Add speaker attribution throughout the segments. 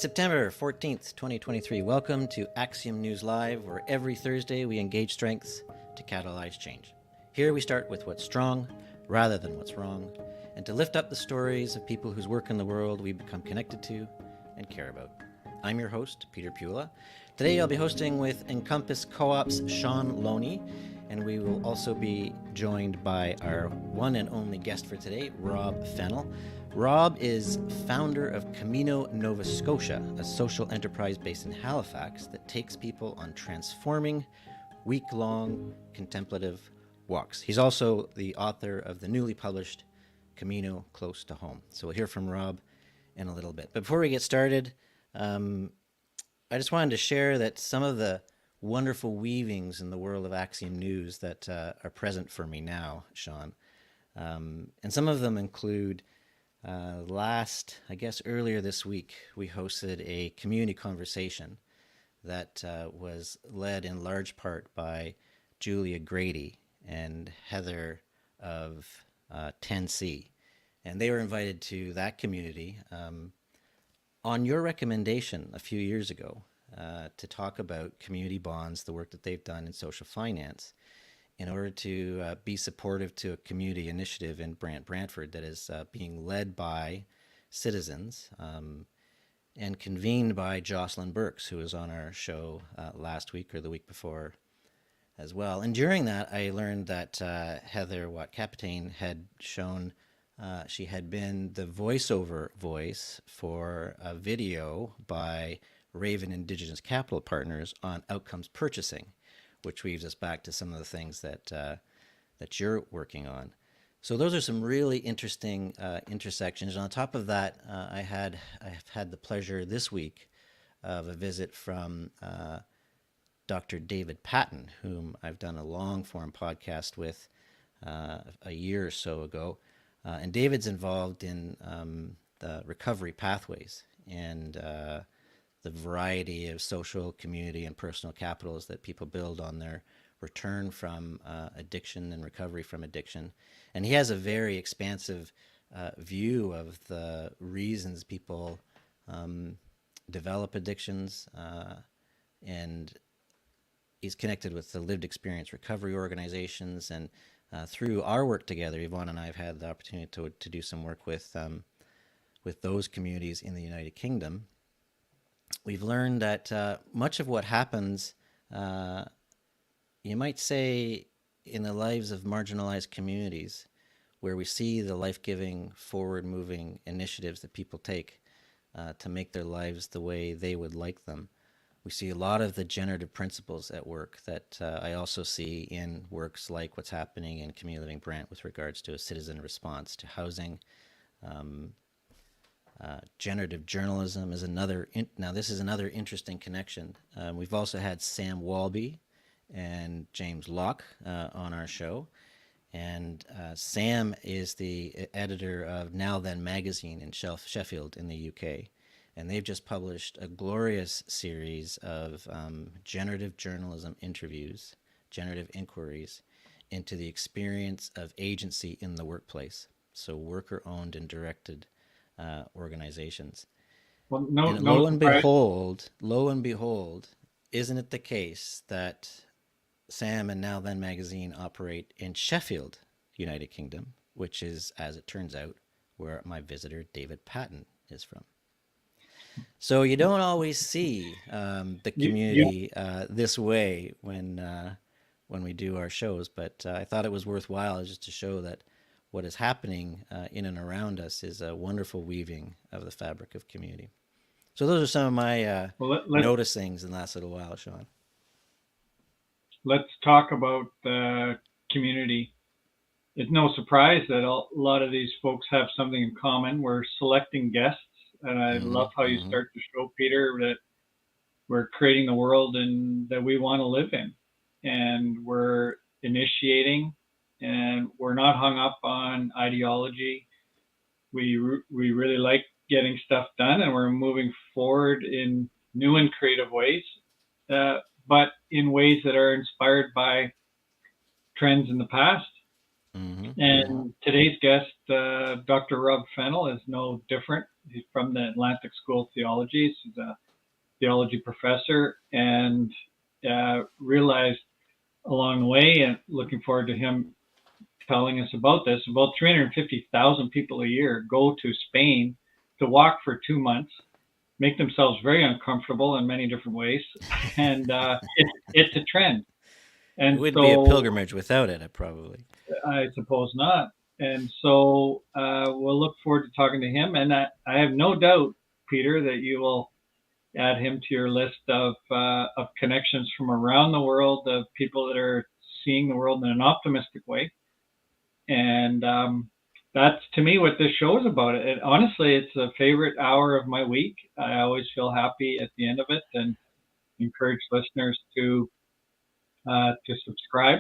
Speaker 1: September 14th, 2023. Welcome to Axiom News Live, where every Thursday we engage strengths to catalyze change. Here we start with what's strong rather than what's wrong, and to lift up the stories of people whose work in the world we become connected to and care about. I'm your host, Peter Pula. Today I'll be hosting with Encompass Co-op's Sean Loney, and we will also be joined by our one and only guest for today, Rob Fennell. Rob is founder of Camino Nova Scotia, a social enterprise based in Halifax that takes people on transforming, week-long contemplative walks. He's also the author of the newly published Camino Close to Home. So we'll hear from Rob in a little bit. But before we get started, I just wanted to share that some of the wonderful weavings in the world of Axiom News that are present for me now, Sean. And some of them include earlier this week, we hosted a community conversation that was led in large part by Julia Grady and Heather of 10C. And they were invited to that community on your recommendation a few years ago to talk about community bonds, the work that they've done in social finance, in order to be supportive to a community initiative in Brantford that is being led by citizens and convened by Jocelyn Burks, who was on our show last week or the week before as well. And during that, I learned that Heather Watt-Capitaine had shown she had been the voiceover voice for a video by Raven Indigenous Capital Partners on outcomes purchasing, which weaves us back to some of the things that that you're working on. So those are some really interesting intersections. And on top of that, I have had the pleasure this week of a visit from Dr. David Patton, whom I've done a long-form podcast with a year or so ago. And David's involved in the recovery pathways and the variety of social, community, and personal capitals that people build on their return from addiction and recovery from addiction. And he has a very expansive view of the reasons people develop addictions, and he's connected with the lived experience recovery organizations. And through our work together, Yvonne and I have had the opportunity to do some work with those communities in the United Kingdom. We've learned that much of what happens, you might say, in the lives of marginalized communities, where we see the life-giving, forward-moving initiatives that people take to make their lives the way they would like them, we see a lot of the generative principles at work that I also see in works like what's happening in Community Living Brant with regards to a citizen response to housing. Generative journalism is another. Now, this is another interesting connection. We've also had Sam Walby and James Locke on our show. And Sam is the editor of Now Then magazine in Sheffield in the UK. And they've just published a glorious series of generative journalism interviews, generative inquiries into the experience of agency in the workplace. So worker-owned and directed organizations.
Speaker 2: Well,
Speaker 1: Lo and behold, isn't it the case that Sam and Now Then magazine operate in Sheffield, United Kingdom, which is, as it turns out, where my visitor David Patton is from. So you don't always see the community this way when we do our shows, but I thought it was worthwhile just to show that what is happening in and around us is a wonderful weaving of the fabric of community. So those are some of my noticings in the last little while, Sean.
Speaker 2: Let's talk about the community. It's no surprise that a lot of these folks have something in common. We're selecting guests, and I love how you start the show, Peter, that we're creating the world that we want to live in, and we're initiating. And we're not hung up on ideology. We really like getting stuff done, and we're moving forward in new and creative ways, but in ways that are inspired by trends in the past. And today's guest, Dr. Rob Fennell, is no different. He's from the Atlantic School of Theology. He's a theology professor, and realized along the way, and looking forward to him telling us about this, about 350,000 people a year go to Spain to walk for 2 months, make themselves very uncomfortable in many different ways, and it's a trend.
Speaker 1: It
Speaker 2: And
Speaker 1: wouldn't be a
Speaker 2: so
Speaker 1: pilgrimage without it, probably.
Speaker 2: I suppose not. And so we'll look forward to talking to him. And I have no doubt, Peter, that you will add him to your list of connections from around the world, of people that are seeing the world in an optimistic way. And that's, to me, what this show is about. Honestly, it's a favorite hour of my week. I always feel happy at the end of it, and encourage listeners to subscribe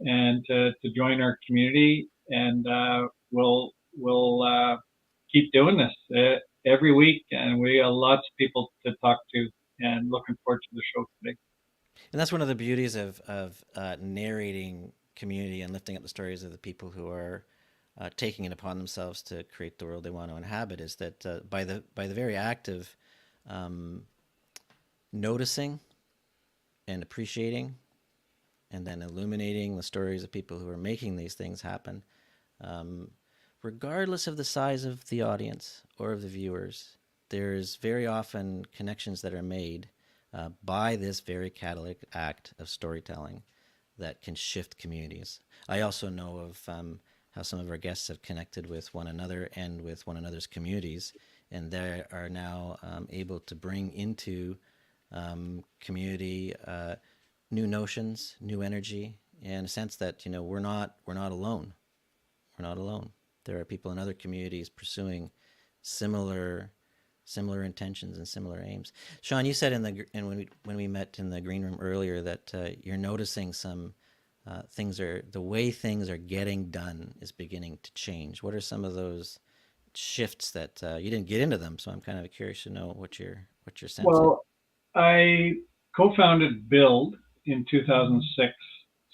Speaker 2: and to join our community. And we'll keep doing this every week, and we have lots of people to talk to. And looking forward to the show today.
Speaker 1: And that's one of the beauties of narrating community and lifting up the stories of the people who are taking it upon themselves to create the world they want to inhabit. Is that by the very act of noticing and appreciating, and then illuminating the stories of people who are making these things happen, regardless of the size of the audience or of the viewers, there's very often connections that are made by this very catalytic act of storytelling that can shift communities. I also know of how some of our guests have connected with one another and with one another's communities, and they are now able to bring into community new notions, new energy, and a sense that we're not alone. We're not alone. There are people in other communities pursuing similar intentions and similar aims. Sean, you said when we met in the green room earlier that you're noticing some the way things are getting done is beginning to change. What are some of those shifts that you didn't get into them? So I'm kind of curious to know what you're sensing.
Speaker 2: Well, I co-founded Build in 2006,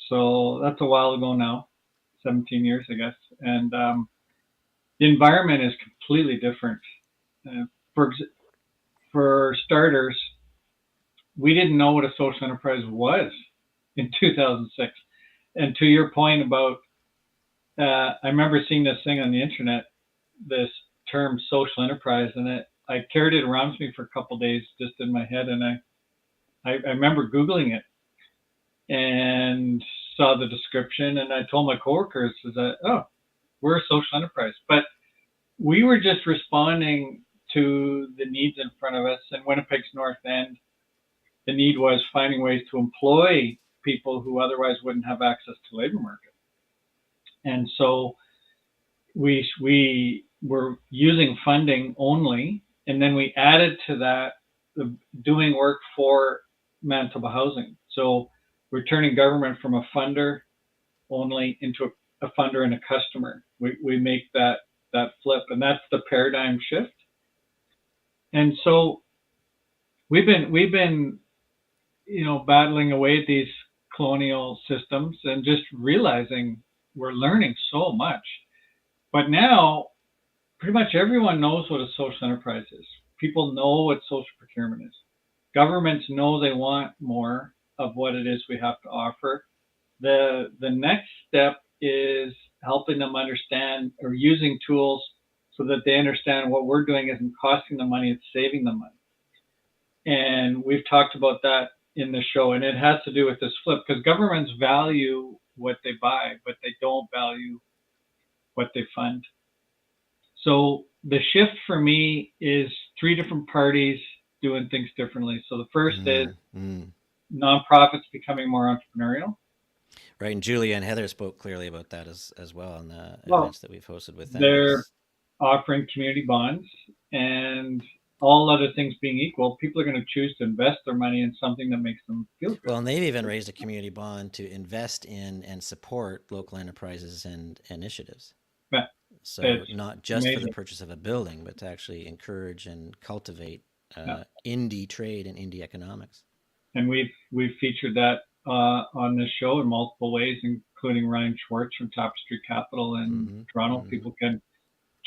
Speaker 2: so that's a while ago now, 17 years, I guess. And the environment is completely different. Uh, for for starters, we didn't know what a social enterprise was in 2006. And to your point about, I remember seeing this thing on the internet, this term social enterprise, and I carried it around with me for a couple of days just in my head, and I remember Googling it and saw the description, and I told my coworkers, is that, oh, we're a social enterprise. But we were just responding to the needs in front of us. In Winnipeg's North End, the need was finding ways to employ people who otherwise wouldn't have access to labor market. And so we were using funding only, and then we added to that the doing work for Manitoba Housing. So we're turning government from a funder only into a funder and a customer. We make that flip, and that's the paradigm shift. And so we've been battling away at these colonial systems and just realizing we're learning so much. But now pretty much everyone knows what a social enterprise is. People know what social procurement is. Governments know they want more of what it is we have to offer. The next step is helping them understand, or using tools so that they understand what we're doing isn't costing them money, it's saving them money. And we've talked about that in the show, and it has to do with this flip, because governments value what they buy, but they don't value what they fund. So the shift for me is 3 different parties doing things differently. So the first is nonprofits becoming more entrepreneurial.
Speaker 1: Right, and Julia and Heather spoke clearly about that as well in the events that we've hosted with them.
Speaker 2: They're offering community bonds, and all other things being equal, people are going to choose to invest their money in something that makes them feel good.
Speaker 1: Well, and they've even raised a community bond to invest in and support local enterprises and initiatives.
Speaker 2: Yeah,
Speaker 1: so not just
Speaker 2: amazing.
Speaker 1: For the purchase of a building, but to actually encourage and cultivate indie trade and indie economics.
Speaker 2: And we've featured that on this show in multiple ways, including Ryan Schwartz from Tapestry Capital in Toronto. People can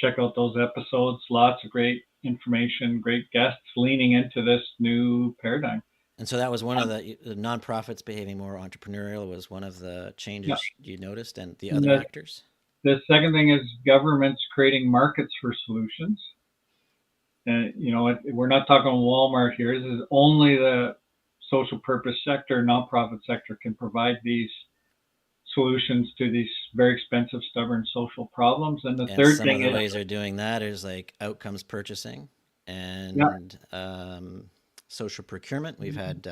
Speaker 2: check out those episodes. Lots of great information, great guests leaning into this new paradigm.
Speaker 1: And so that was one of the nonprofits behaving more entrepreneurial was one of the
Speaker 2: Yeah.
Speaker 1: changes you noticed, and the other
Speaker 2: The,
Speaker 1: actors.
Speaker 2: the second thing is governments creating markets for solutions. And, we're not talking Walmart here. This is only the social purpose sector, nonprofit sector can provide these solutions to these very expensive, stubborn social problems. And the
Speaker 1: And
Speaker 2: third
Speaker 1: some of
Speaker 2: thing
Speaker 1: the
Speaker 2: is,
Speaker 1: ways they're doing that is like outcomes purchasing
Speaker 2: yeah,
Speaker 1: and social procurement. We've had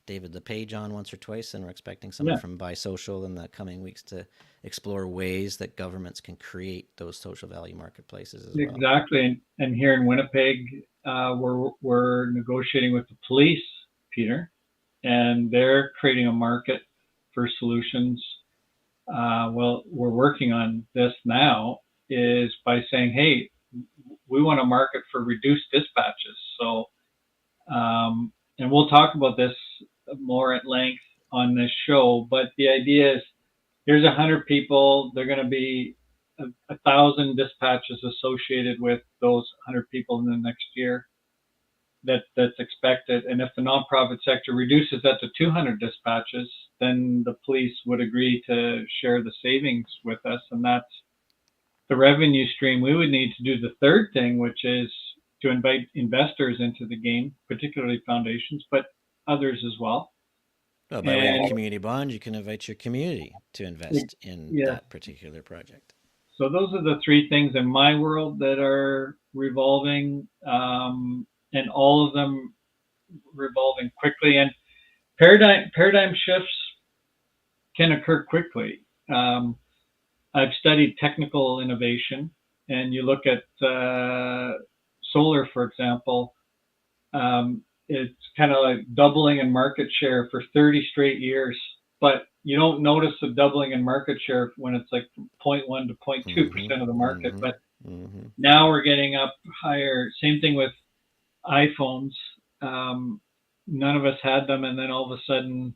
Speaker 1: David LePage on once or twice, and we're expecting someone
Speaker 2: yeah,
Speaker 1: from BiSocial in the coming weeks to explore ways that governments can create those social value marketplaces as well.
Speaker 2: exactly. And here in Winnipeg, we're negotiating with the police, Peter, and they're creating a market for solutions. Well, we're working on this now is by saying, hey, we want a market for reduced dispatches. So, and we'll talk about this more at length on this show, but the idea is here's 100 people. They're going to be 1,000 dispatches associated with those 100 people in the next year that's expected. And if the nonprofit sector reduces that to 200 dispatches, then the police would agree to share the savings with us. And that's the revenue stream we would need to do the third thing, which is to invite investors into the game, particularly foundations, but others as well.
Speaker 1: Well, by way of
Speaker 2: And
Speaker 1: community bond, you can invite your community to invest in
Speaker 2: yeah,
Speaker 1: that particular project.
Speaker 2: so those are the three things in my world that are revolving, and all of them revolving quickly. And paradigm shifts can occur quickly. I've studied technical innovation, and you look at solar, for example. It's kind of like doubling in market share for 30 straight years, but you don't notice the doubling in market share when it's like from 0.1 to 0.2% of the market. But now we're getting up higher. Same thing with iPhones. None of us had them, and then all of a sudden,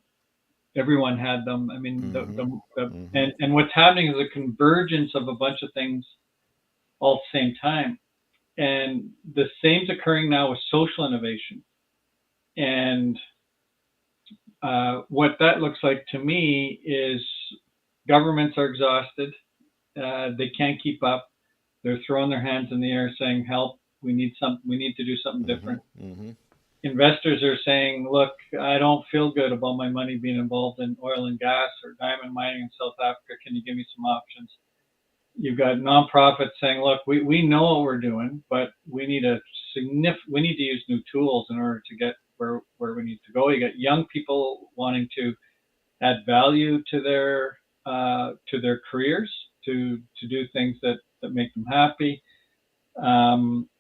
Speaker 2: everyone had them. I mean, and what's happening is a convergence of a bunch of things all at the same time, and the same's occurring now with social innovation. And what that looks like to me is governments are exhausted. They can't keep up. They're throwing their hands in the air saying, help, we need to do something different. Investors are saying, look, I don't feel good about my money being involved in oil and gas or diamond mining in South Africa. Can you give me some options? You've got nonprofits saying, look, we know what we're doing, but we need to use new tools in order to get where we need to go. You got young people wanting to add value to their careers, to do things that make them happy.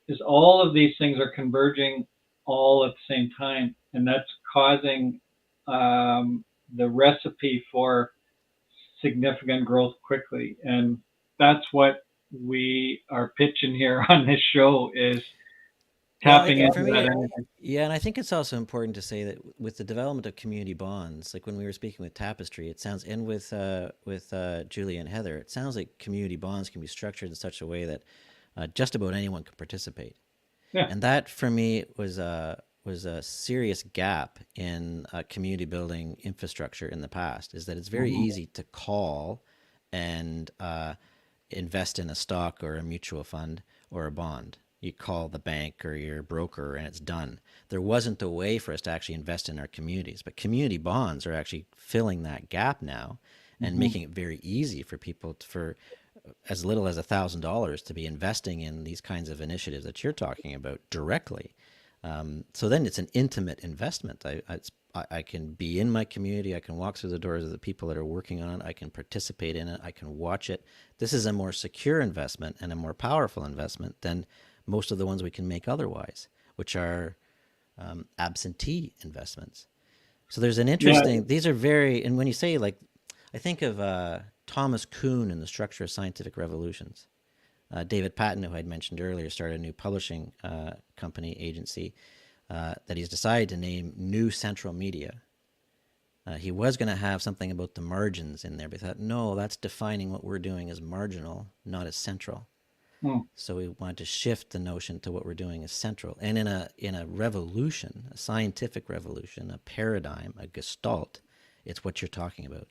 Speaker 2: Is all of these things are converging all at the same time, and that's causing the recipe for significant growth quickly. And that's what we are pitching here on this show is tapping into that energy.
Speaker 1: Yeah, and I think it's also important to say that with the development of community bonds, like when we were speaking with Tapestry, it sounds, and with Julia and Heather, it sounds like community bonds can be structured in such a way that just about anyone can participate.
Speaker 2: Yeah.
Speaker 1: And that for me was a serious gap in community building infrastructure in the past. Is that it's very easy to call and invest in a stock or a mutual fund or a bond. You call the bank or your broker and it's done. There wasn't a way for us to actually invest in our communities, but community bonds are actually filling that gap now and making it very easy for people for as little as $1,000 to be investing in these kinds of initiatives that you're talking about directly. So then it's an intimate investment. I can be in my community. I can walk through the doors of the people that are working on it. I can participate in it. I can watch it. This is a more secure investment and a more powerful investment than most of the ones we can make otherwise, which are absentee investments. So there's an interesting, these are very, and when you say like, I think of Thomas Kuhn in The Structure of Scientific Revolutions. David Patton, who I'd mentioned earlier, started a new publishing company agency that he's decided to name New Central Media. He was going to have something about the margins in there, but he thought, no, that's defining what we're doing as marginal, not as central.
Speaker 2: Mm.
Speaker 1: So we want to shift the notion to what we're doing is central. And in a revolution, a scientific revolution, a paradigm, a gestalt, it's what you're talking about.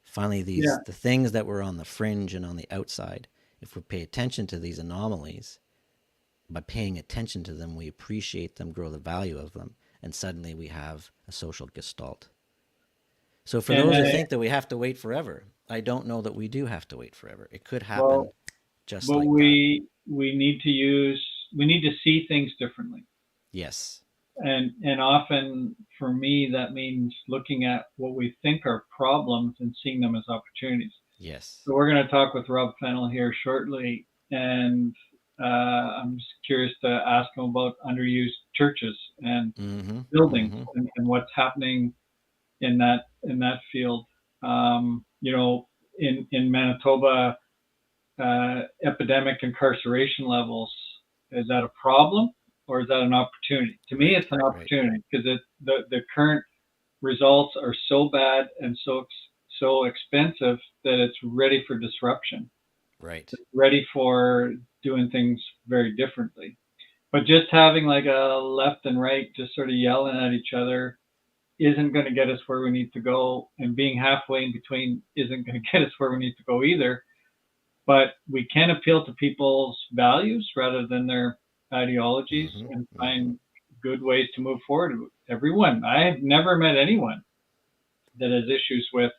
Speaker 1: Finally,
Speaker 2: Yeah.
Speaker 1: the things that were on the fringe and on the outside, if we pay attention to these anomalies, by paying attention to them, we appreciate them, grow the value of them, and suddenly we have a social gestalt. So for
Speaker 2: And
Speaker 1: those who think that we have to wait forever, I don't know that we do have to wait forever. It could happen
Speaker 2: well,
Speaker 1: just
Speaker 2: but
Speaker 1: like that.
Speaker 2: we need to use we need to see things differently.
Speaker 1: Yes.
Speaker 2: And often for me that means looking at what we think are problems and seeing them as opportunities.
Speaker 1: Yes.
Speaker 2: So we're going to talk with Rob Fennell here shortly, and I'm just curious to ask him about underused churches and
Speaker 1: Mm-hmm.
Speaker 2: buildings
Speaker 1: Mm-hmm.
Speaker 2: and what's happening in that field. In Manitoba, epidemic incarceration levels, is that a problem or is that an opportunity? To me,
Speaker 1: Right.
Speaker 2: it's an
Speaker 1: Right.
Speaker 2: opportunity because the current results are so bad and so expensive that it's ready for disruption.
Speaker 1: Right.
Speaker 2: It's ready for doing things very differently. But just having like a left and right just sort of yelling at each other isn't going to get us where we need to go, and being halfway in between isn't going to get us where we need to go either. But we can appeal to people's values rather than their ideologies
Speaker 1: Mm-hmm.
Speaker 2: and
Speaker 1: Mm-hmm.
Speaker 2: find good ways to move forward. Everyone, I've never met anyone that has issues with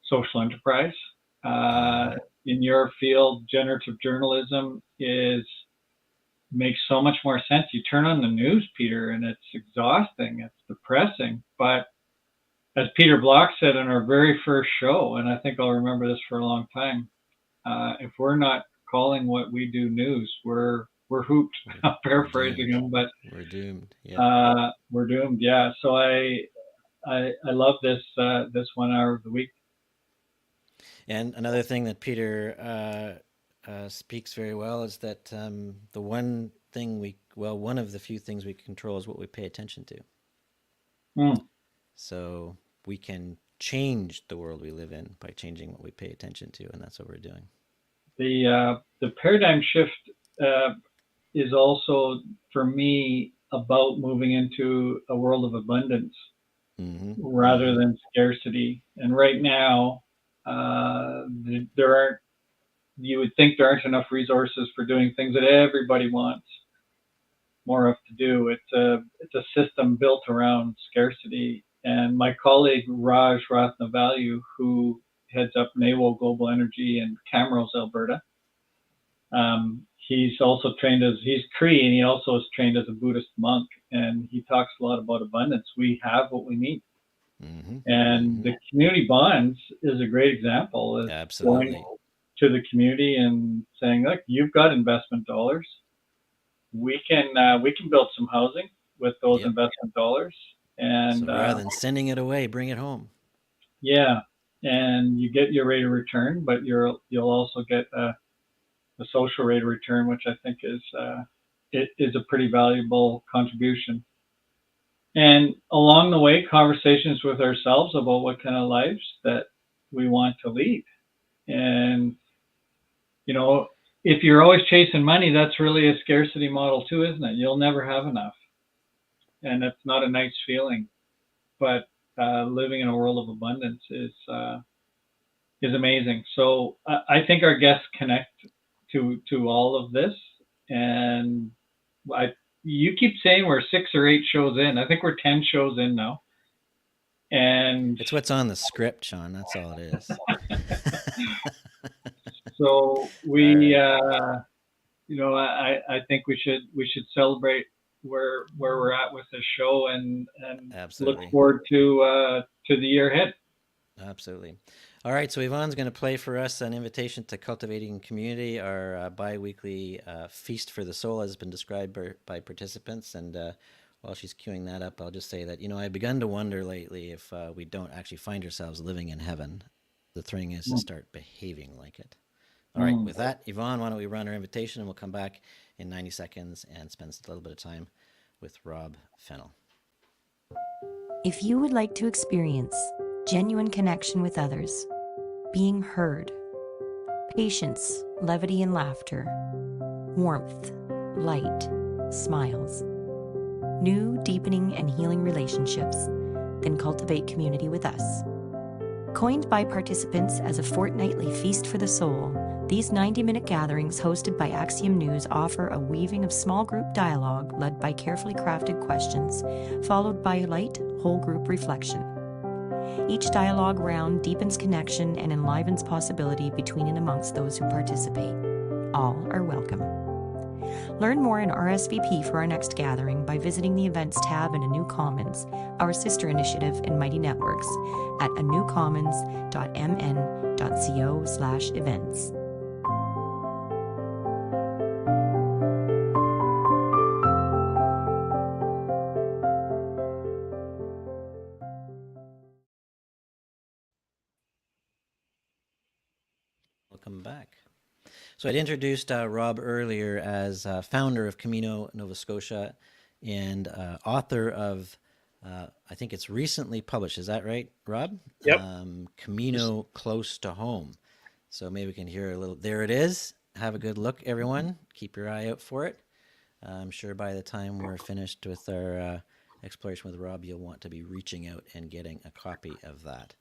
Speaker 2: social enterprise. Uh,
Speaker 1: Mm-hmm.
Speaker 2: in your field, generative journalism is makes so much more sense. You turn on the news, Peter, and it's exhausting. It's depressing. But as Peter Block said in our very first show, and I think I'll remember this for a long time, if we're not calling what we do news, we're hooped. I'm
Speaker 1: We're
Speaker 2: paraphrasing
Speaker 1: doomed.
Speaker 2: him, but
Speaker 1: We're doomed. Yeah.
Speaker 2: we're doomed. Yeah. So I love this 1 hour of the week.
Speaker 1: And another thing that Peter speaks very well is that the one thing one of the few things we control is what we pay attention to.
Speaker 2: Mm.
Speaker 1: So we can change the world we live in by changing what we pay attention to, and that's what we're doing.
Speaker 2: The paradigm shift is also for me about moving into a world of abundance
Speaker 1: Mm-hmm.
Speaker 2: rather
Speaker 1: Mm-hmm.
Speaker 2: than scarcity. And right now, there aren't. You would think there aren't enough resources for doing things that everybody wants more of to do. It's a system built around scarcity. And my colleague Raj Rathnavali, who heads up NAWO Global Energy in Camrose, Alberta, he's also trained as he's Cree, and he also is trained as a Buddhist monk. And he talks a lot about abundance. We have what we need.
Speaker 1: Mm-hmm.
Speaker 2: And
Speaker 1: Mm-hmm.
Speaker 2: the community bonds is a great example. Is going
Speaker 1: Absolutely.
Speaker 2: to the community and saying, look, you've got investment dollars. We can build some housing with those
Speaker 1: Yep.
Speaker 2: investment dollars. And
Speaker 1: So rather than sending it away, bring it home.
Speaker 2: yeah, and you get your rate of return, but you'll also get a social rate of return, which I think is a pretty valuable contribution. And along the way, conversations with ourselves about what kind of lives that we want to lead. And you know, if you're always chasing money, that's really a scarcity model too, isn't it? You'll never have enough, and it's not a nice feeling. But living in a world of abundance is amazing. So I think our guests connect to all of this, and I you keep saying we're 6 or 8 shows in. I think we're 10 shows in now, and
Speaker 1: It's what's on the script, Sean. That's all it is.
Speaker 2: so
Speaker 1: All
Speaker 2: we
Speaker 1: right.
Speaker 2: I think we should celebrate where we're at with this show and look
Speaker 1: Absolutely.
Speaker 2: forward to the year ahead.
Speaker 1: Absolutely. All right, so Yvonne's going to play for us an invitation to Cultivating Community, our bi-weekly feast for the soul, has been described by participants. And while she's queuing that up, I'll just say that, I've begun to wonder lately if we don't actually find ourselves living in heaven. The thing is to start behaving like it. All right,
Speaker 2: Mm.
Speaker 1: with that, Yvonne, why don't we run our invitation, and we'll come back in 90 seconds and spend a little bit of time with Rob Fennell.
Speaker 3: If you would like to experience genuine connection with others, being heard, patience, levity, and laughter, warmth, light, smiles, new, deepening, and healing relationships, then cultivate community with us. Coined by participants as a fortnightly feast for the soul, these 90-minute gatherings hosted by Axiom News offer a weaving of small group dialogue led by carefully crafted questions, followed by light, whole group reflection. Each dialogue round deepens connection and enlivens possibility between and amongst those who participate. All are welcome. Learn more and RSVP for our next gathering by visiting the Events tab in A New Commons, our sister initiative in Mighty Networks, at anewcommons.mn.co/events.
Speaker 1: Welcome back. So I'd introduced Rob earlier as founder of Camino Nova Scotia and author of, I think it's recently published. Is that right, Rob?
Speaker 4: Yep.
Speaker 1: Camino Close to Home. So maybe we can hear a little. There it is. Have a good look, everyone. Keep your eye out for it. I'm sure by the time we're finished with our exploration with Rob, you'll want to be reaching out and getting a copy of that.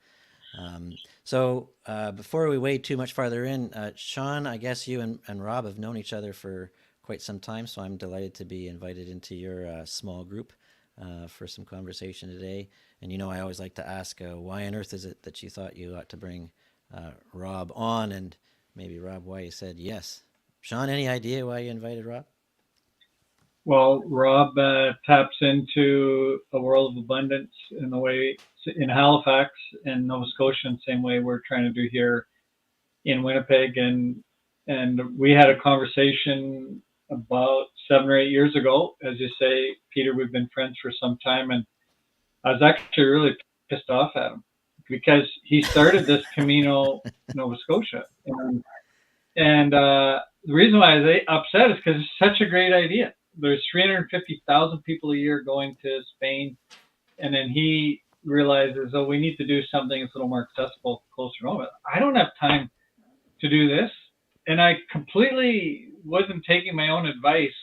Speaker 1: So before we wade too much farther in, Sean, I guess you and Rob have known each other for quite some time, so I'm delighted to be invited into your small group for some conversation today. And you know, I always like to ask, why on earth is it that you thought you ought to bring Rob on? And maybe, Rob, why you said yes. Sean, any idea why you invited Rob?
Speaker 2: Well, Rob taps into a world of abundance in the way in Halifax and Nova Scotia, in the same way we're trying to do here in Winnipeg. And we had a conversation about 7 or 8 years ago. As you say, Peter, we've been friends for some time, and I was actually really pissed off at him because he started this Camino Nova Scotia. And the reason why I was upset is because it's such a great idea. There's 350,000 people a year going to Spain, and then he realizes, oh, we need to do something that's a little more accessible, closer to home. I don't have time to do this, and I completely wasn't taking my own advice.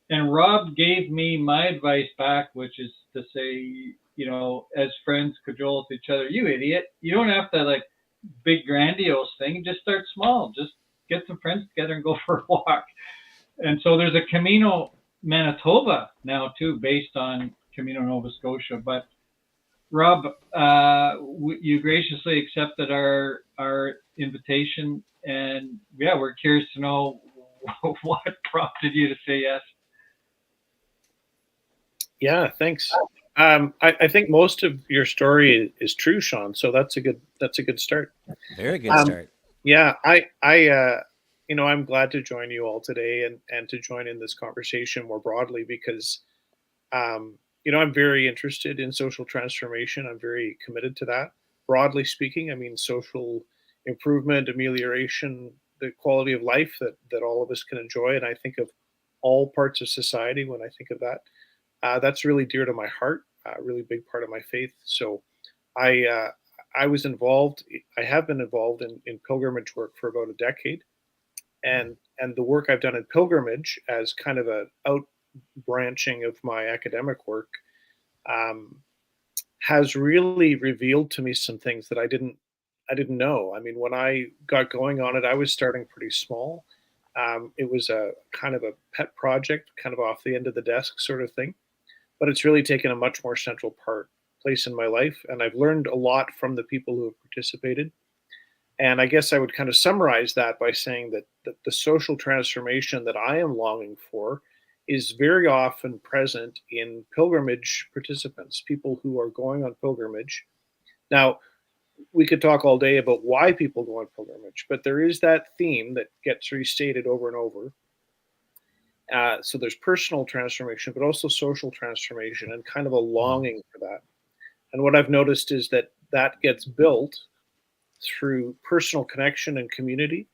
Speaker 2: And Rob gave me my advice back, which is to say, you know, as friends cajole with each other, you idiot. You don't have to like big grandiose thing. Just start small. Just get some friends together and go for a walk. And so there's a Camino Manitoba now too, based on Camino Nova Scotia. But Rob, you graciously accepted our invitation, and yeah, we're curious to know what prompted you to say yes.
Speaker 4: Yeah, thanks. I think most of your story is true, Sean. So that's a good start.
Speaker 1: Very good start.
Speaker 4: Yeah, you know, I'm glad to join you all today and to join in this conversation more broadly because, you know, I'm very interested in social transformation. I'm very committed to that. Broadly speaking, I mean, social improvement, amelioration, the quality of life that all of us can enjoy. And I think of all parts of society when I think of that. That's really dear to my heart, a really big part of my faith. So I was involved, I have been involved in pilgrimage work for about a decade. And the work I've done in pilgrimage as kind of a out branching of my academic work has really revealed to me some things that I didn't know. I mean, when I got going on it, I was starting pretty small. It was a kind of a pet project, kind of off the end of the desk sort of thing, but it's really taken a much more central place in my life. And I've learned a lot from the people who have participated. And I guess I would kind of summarize that by saying that the social transformation that I am longing for is very often present in pilgrimage participants, people who are going on pilgrimage. Now, we could talk all day about why people go on pilgrimage, but there is that theme that gets restated over and over. So there's personal transformation, but also social transformation and kind of a longing for that. And what I've noticed is that gets built through personal connection and community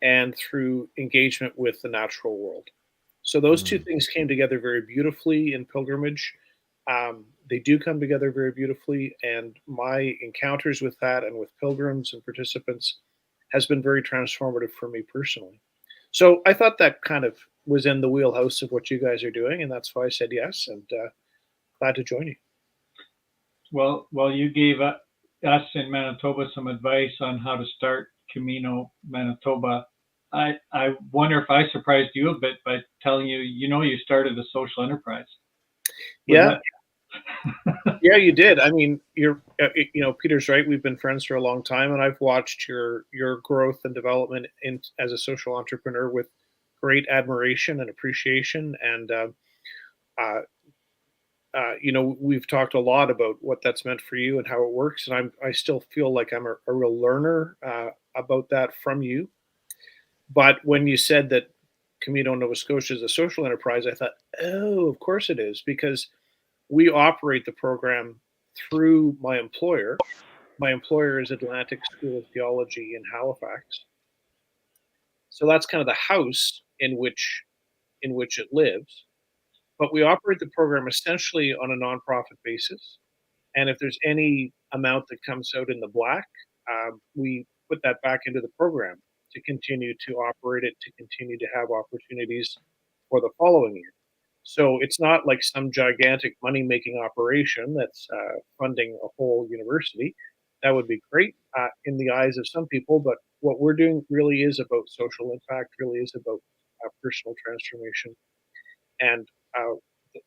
Speaker 4: and through engagement with the natural world. So those two things came together very beautifully in pilgrimage. They do come together very beautifully. And my encounters with that and with pilgrims and participants has been very transformative for me personally. So I thought that kind of was in the wheelhouse of what you guys are doing, and that's why I said yes, and glad to join you.
Speaker 2: Well, you gave us in Manitoba some advice on how to start Camino Manitoba. I wonder if I surprised you a bit by telling you, you started a social enterprise. Was
Speaker 4: Yeah,
Speaker 2: that...
Speaker 4: yeah, you did. I mean, Peter's right. We've been friends for a long time, and I've watched your growth and development as a social entrepreneur with great admiration and appreciation. And uh, we've talked a lot about what that's meant for you and how it works. And I still feel like I'm a real learner about that from you. But when you said that Camino Nova Scotia is a social enterprise, I thought, oh, of course it is, because we operate the program through my employer. My employer is Atlantic School of Theology in Halifax. So that's kind of the house in which it lives. But we operate the program essentially on a nonprofit basis. And if there's any amount that comes out in the black, we put that back into the program to continue to operate it, to continue to have opportunities for the following year. So it's not like some gigantic money making operation that's funding a whole university. That would be great in the eyes of some people, but what we're doing really is about social impact, really is about personal transformation. And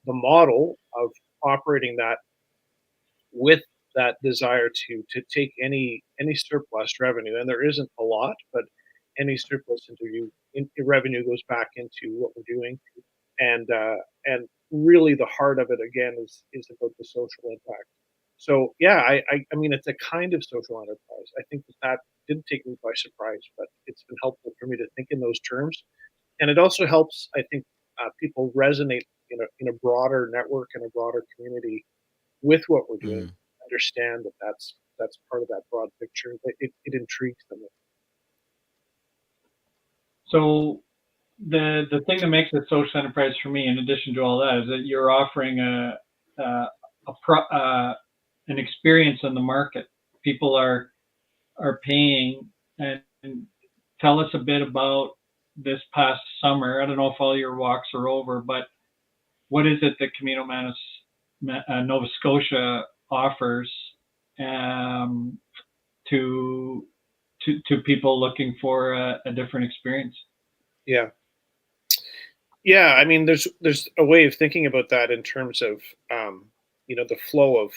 Speaker 4: the model of operating that with that desire to take any surplus revenue, and there isn't a lot, but any surplus revenue goes back into what we're doing, and really the heart of it again is about the social impact. So yeah, I mean it's a kind of social enterprise. I think that didn't take me by surprise, but it's been helpful for me to think in those terms, and it also helps I think people resonate in a broader network and a broader community with what we're doing,
Speaker 1: Mm.
Speaker 4: understand that that's part of that broad picture. It intrigues them.
Speaker 2: So the thing that makes it social enterprise for me, in addition to all that, is that you're offering an experience in the market. People are paying. And tell us a bit about this past summer. I don't know if all your walks are over, but what is it that Camino Nova Scotia offers to people looking for a different experience?
Speaker 4: Yeah. Yeah, I mean, there's a way of thinking about that in terms of the flow of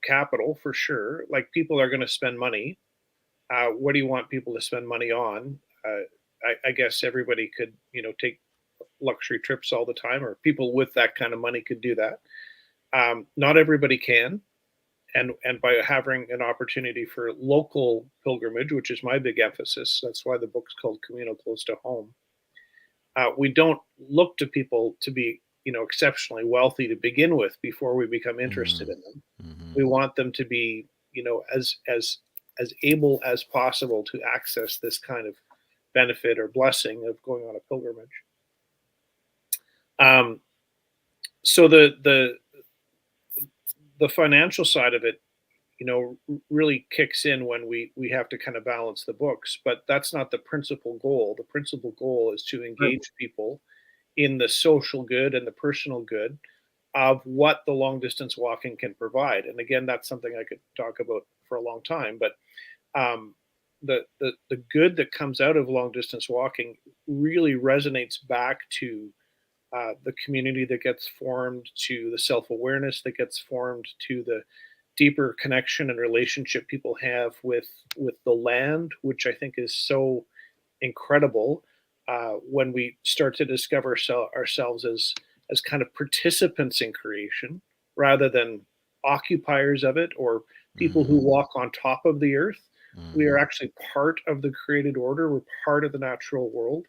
Speaker 4: capital for sure. Like people are going to spend money. What do you want people to spend money on? I guess everybody could take luxury trips all the time, or people with that kind of money could do that. Not everybody can, and by having an opportunity for local pilgrimage, which is my big emphasis, that's why the book's called Camino Close to Home. We don't look to people to be exceptionally wealthy to begin with before we become interested in them.
Speaker 1: Mm-hmm.
Speaker 4: We want them to be as able as possible to access this kind of benefit or blessing of going on a pilgrimage. So the financial side of it, really kicks in when we have to kind of balance the books, but that's not the principal goal. The principal goal is to engage people in the social good and the personal good of what the long distance walking can provide. And again, that's something I could talk about for a long time, but the good that comes out of long distance walking really resonates back to the community that gets formed, to the self-awareness that gets formed, to the deeper connection and relationship people have with the land, which I think is so incredible when we start to discover ourselves as kind of participants in creation rather than occupiers of it or people who walk on top of the earth. We are actually part of the created order. We're part of the natural world.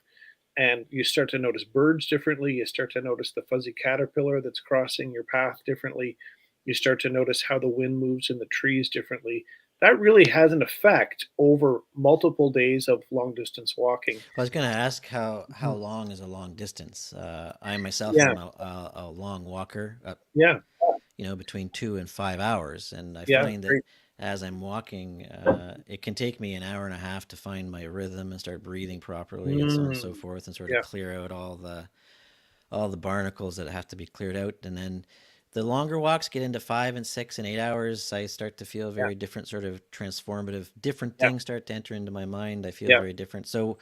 Speaker 4: And you start to notice birds differently. You start to notice the fuzzy caterpillar that's crossing your path differently. You start to notice how the wind moves in the trees differently. That really has an effect over multiple days of long distance walking.
Speaker 1: I was going to ask how long is a long distance. I myself
Speaker 4: Yeah,
Speaker 1: am a long walker,
Speaker 4: yeah,
Speaker 1: between 2 and 5 hours, and I
Speaker 4: yeah,
Speaker 1: find that
Speaker 4: great.
Speaker 1: as I'm walking, it can take me an hour and a half to find my rhythm and start breathing properly and so on and so forth, and sort of
Speaker 4: Yeah.
Speaker 1: clear out all the barnacles that have to be cleared out. And then the longer walks get into 5 and 6 and 8 hours. I start to feel
Speaker 4: Yeah.
Speaker 1: very different, sort of transformative, different
Speaker 4: Yeah.
Speaker 1: things start to enter into my mind. I feel
Speaker 4: Yeah.
Speaker 1: very different. So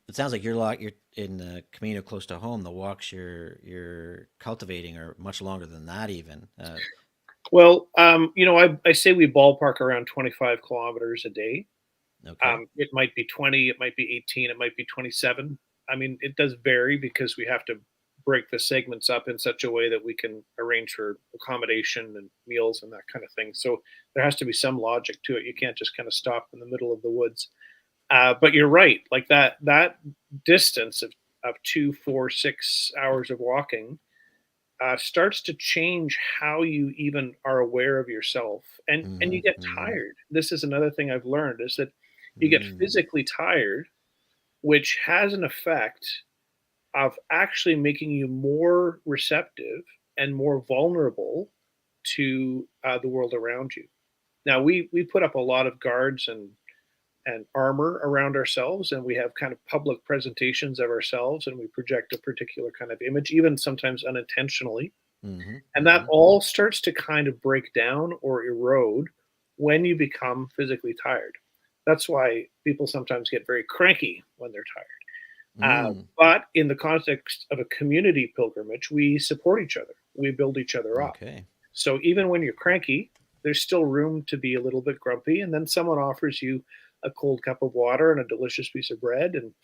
Speaker 1: it sounds like you're in the Camino close to home. The walks you're cultivating are much longer than that even.
Speaker 4: Well, I say we ballpark around 25 kilometers a day.
Speaker 1: Okay.
Speaker 4: It might be 20, it might be 18, it might be 27. I mean, it does vary because we have to break the segments up in such a way that we can arrange for accommodation and meals and that kind of thing. So there has to be some logic to it. You can't just kind of stop in the middle of the woods. But you're right, like that distance of 2, 4, 6 hours of walking starts to change how you even are aware of yourself, and
Speaker 1: Mm-hmm.
Speaker 4: you get
Speaker 1: Mm-hmm.
Speaker 4: tired. This is another thing I've learned is that you get
Speaker 1: Mm.
Speaker 4: physically tired, which has an effect of actually making you more receptive and more vulnerable to the world around you. Now we put up a lot of guards and armor around ourselves, and we have kind of public presentations of ourselves, and we project a particular kind of image, even sometimes unintentionally,
Speaker 1: Mm-hmm.
Speaker 4: and that
Speaker 1: Mm-hmm.
Speaker 4: all starts to kind of break down or erode when you become physically tired. That's why people sometimes get very cranky when they're tired.
Speaker 1: Mm.
Speaker 4: But in the context of a community pilgrimage, we support each other, we build each other up.
Speaker 1: Okay.
Speaker 4: So even when you're cranky, there's still room to be a little bit grumpy, and then someone offers you a cold cup of water and a delicious piece of bread, and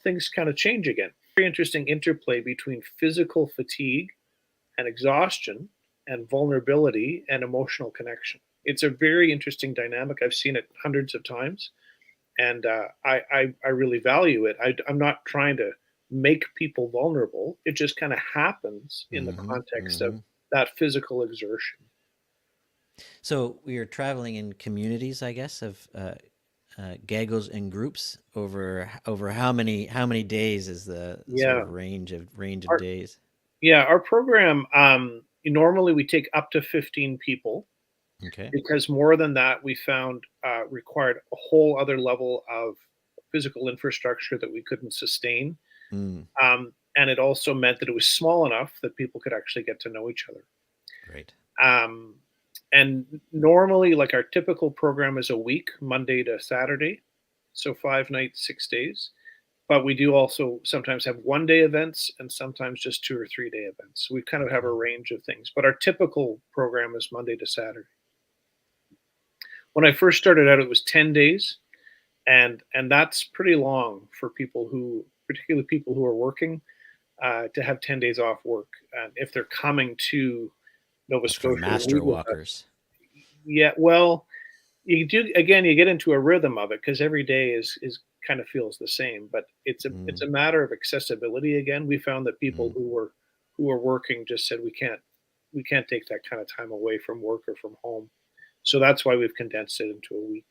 Speaker 4: things kind of change again. Very interesting interplay between physical fatigue and exhaustion and vulnerability and emotional connection. It's a very interesting dynamic. I've seen it hundreds of times, and I really value it. I'm not trying to make people vulnerable. It just kind of happens in the
Speaker 1: Mm-hmm.
Speaker 4: context of
Speaker 1: Mm-hmm.
Speaker 4: that physical exertion.
Speaker 1: So we are traveling in communities, I guess, of gaggles and groups over how many days is the sort
Speaker 4: Yeah,
Speaker 1: of range of
Speaker 4: our
Speaker 1: days?
Speaker 4: our program. Normally we take up to 15 people
Speaker 1: Okay.
Speaker 4: because more than that we found required a whole other level of physical infrastructure that we couldn't sustain.
Speaker 1: Mm,
Speaker 4: And it also meant that it was small enough that people could actually get to know each other.
Speaker 1: great.
Speaker 4: Um, and normally, like our typical program is a week, Monday to Saturday, so 5 nights, 6 days. But we do also sometimes have 1 day events and sometimes just 2 or 3 day events. So we kind of have a
Speaker 1: Okay.
Speaker 4: range of things, but our typical program is Monday to Saturday. When I first started out, it was 10 days, and that's pretty long for people who, particularly people who are working, to have 10 days off work. And if they're coming to Nova
Speaker 1: For
Speaker 4: Scotia to
Speaker 1: master
Speaker 4: meet with us,
Speaker 1: walkers.
Speaker 4: yeah, well, you do again. You get into a rhythm of it because every day is kind of feels the same. But it's
Speaker 1: Mm,
Speaker 4: a matter of accessibility. Again, we found that people
Speaker 1: mm.
Speaker 4: who were working just said we can't take that kind of time away from work or from home. So that's why we've condensed it into a week.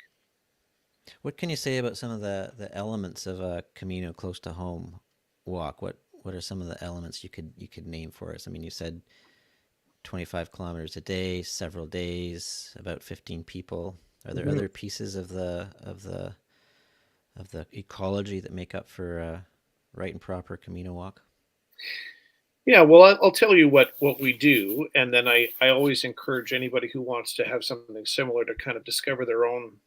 Speaker 1: What can you say about some of the elements of a Camino close to home walk? What are some of the elements you could name for us? I mean, you said 25 kilometers a day, several days, about 15 people. Are there
Speaker 4: Mhm.
Speaker 1: other pieces of the ecology that make up for a right and proper Camino walk?
Speaker 4: Yeah, well, I'll tell you what we do, and then I always encourage anybody who wants to have something similar to kind of discover their own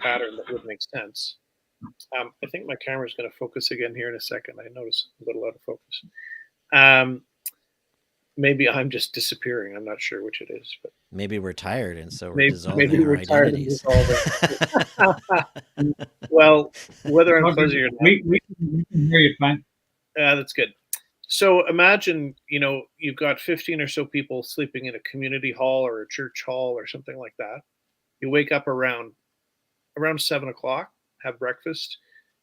Speaker 4: pattern that would make sense. I think my camera's going to focus again here in a second. I notice a little out of focus. Um, Maybe I'm just disappearing. I'm not sure which it is, but
Speaker 1: Maybe we're tired and so we're
Speaker 4: maybe
Speaker 1: dissolving our
Speaker 4: we're tired of
Speaker 1: identities.
Speaker 4: resolving. Well, whether I'm
Speaker 2: Okay,
Speaker 4: fuzzy or not,
Speaker 2: we can hear you fine.
Speaker 4: that's good. So imagine, you've got 15 or so people sleeping in a community hall or a church hall or something like that. You wake up around 7 o'clock, have breakfast,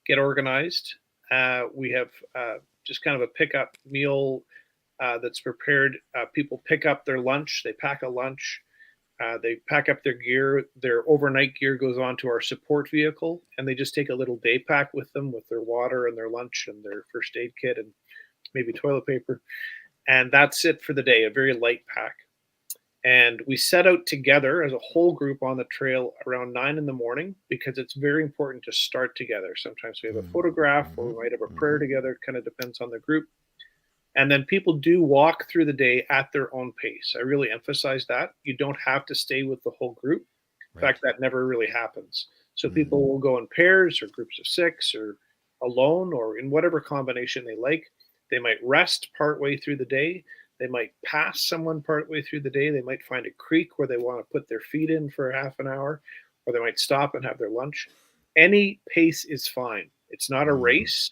Speaker 4: get organized. We have just kind of a pickup meal that's prepared. People pick up their lunch. They pack a lunch. They pack up their gear. Their overnight gear goes onto our support vehicle, and they just take a little day pack with them with their water and their lunch and their first aid kit and maybe toilet paper. And that's it for the day, a very light pack. And we set out together as a whole group on the trail around 9 in the morning because it's very important to start together. Sometimes we have a photograph or we might have a prayer together, kind of depends on the group. And then people do walk through the day at their own pace. I really emphasize that. You don't have to stay with the whole group. In fact, that never really happens. So people will go in pairs or groups of 6 or alone or in whatever combination they like. They might rest partway through the day. They might pass someone partway through the day. They might find a creek where they want to put their feet in for half an hour, or they might stop and have their lunch. Any pace is fine. It's not a race.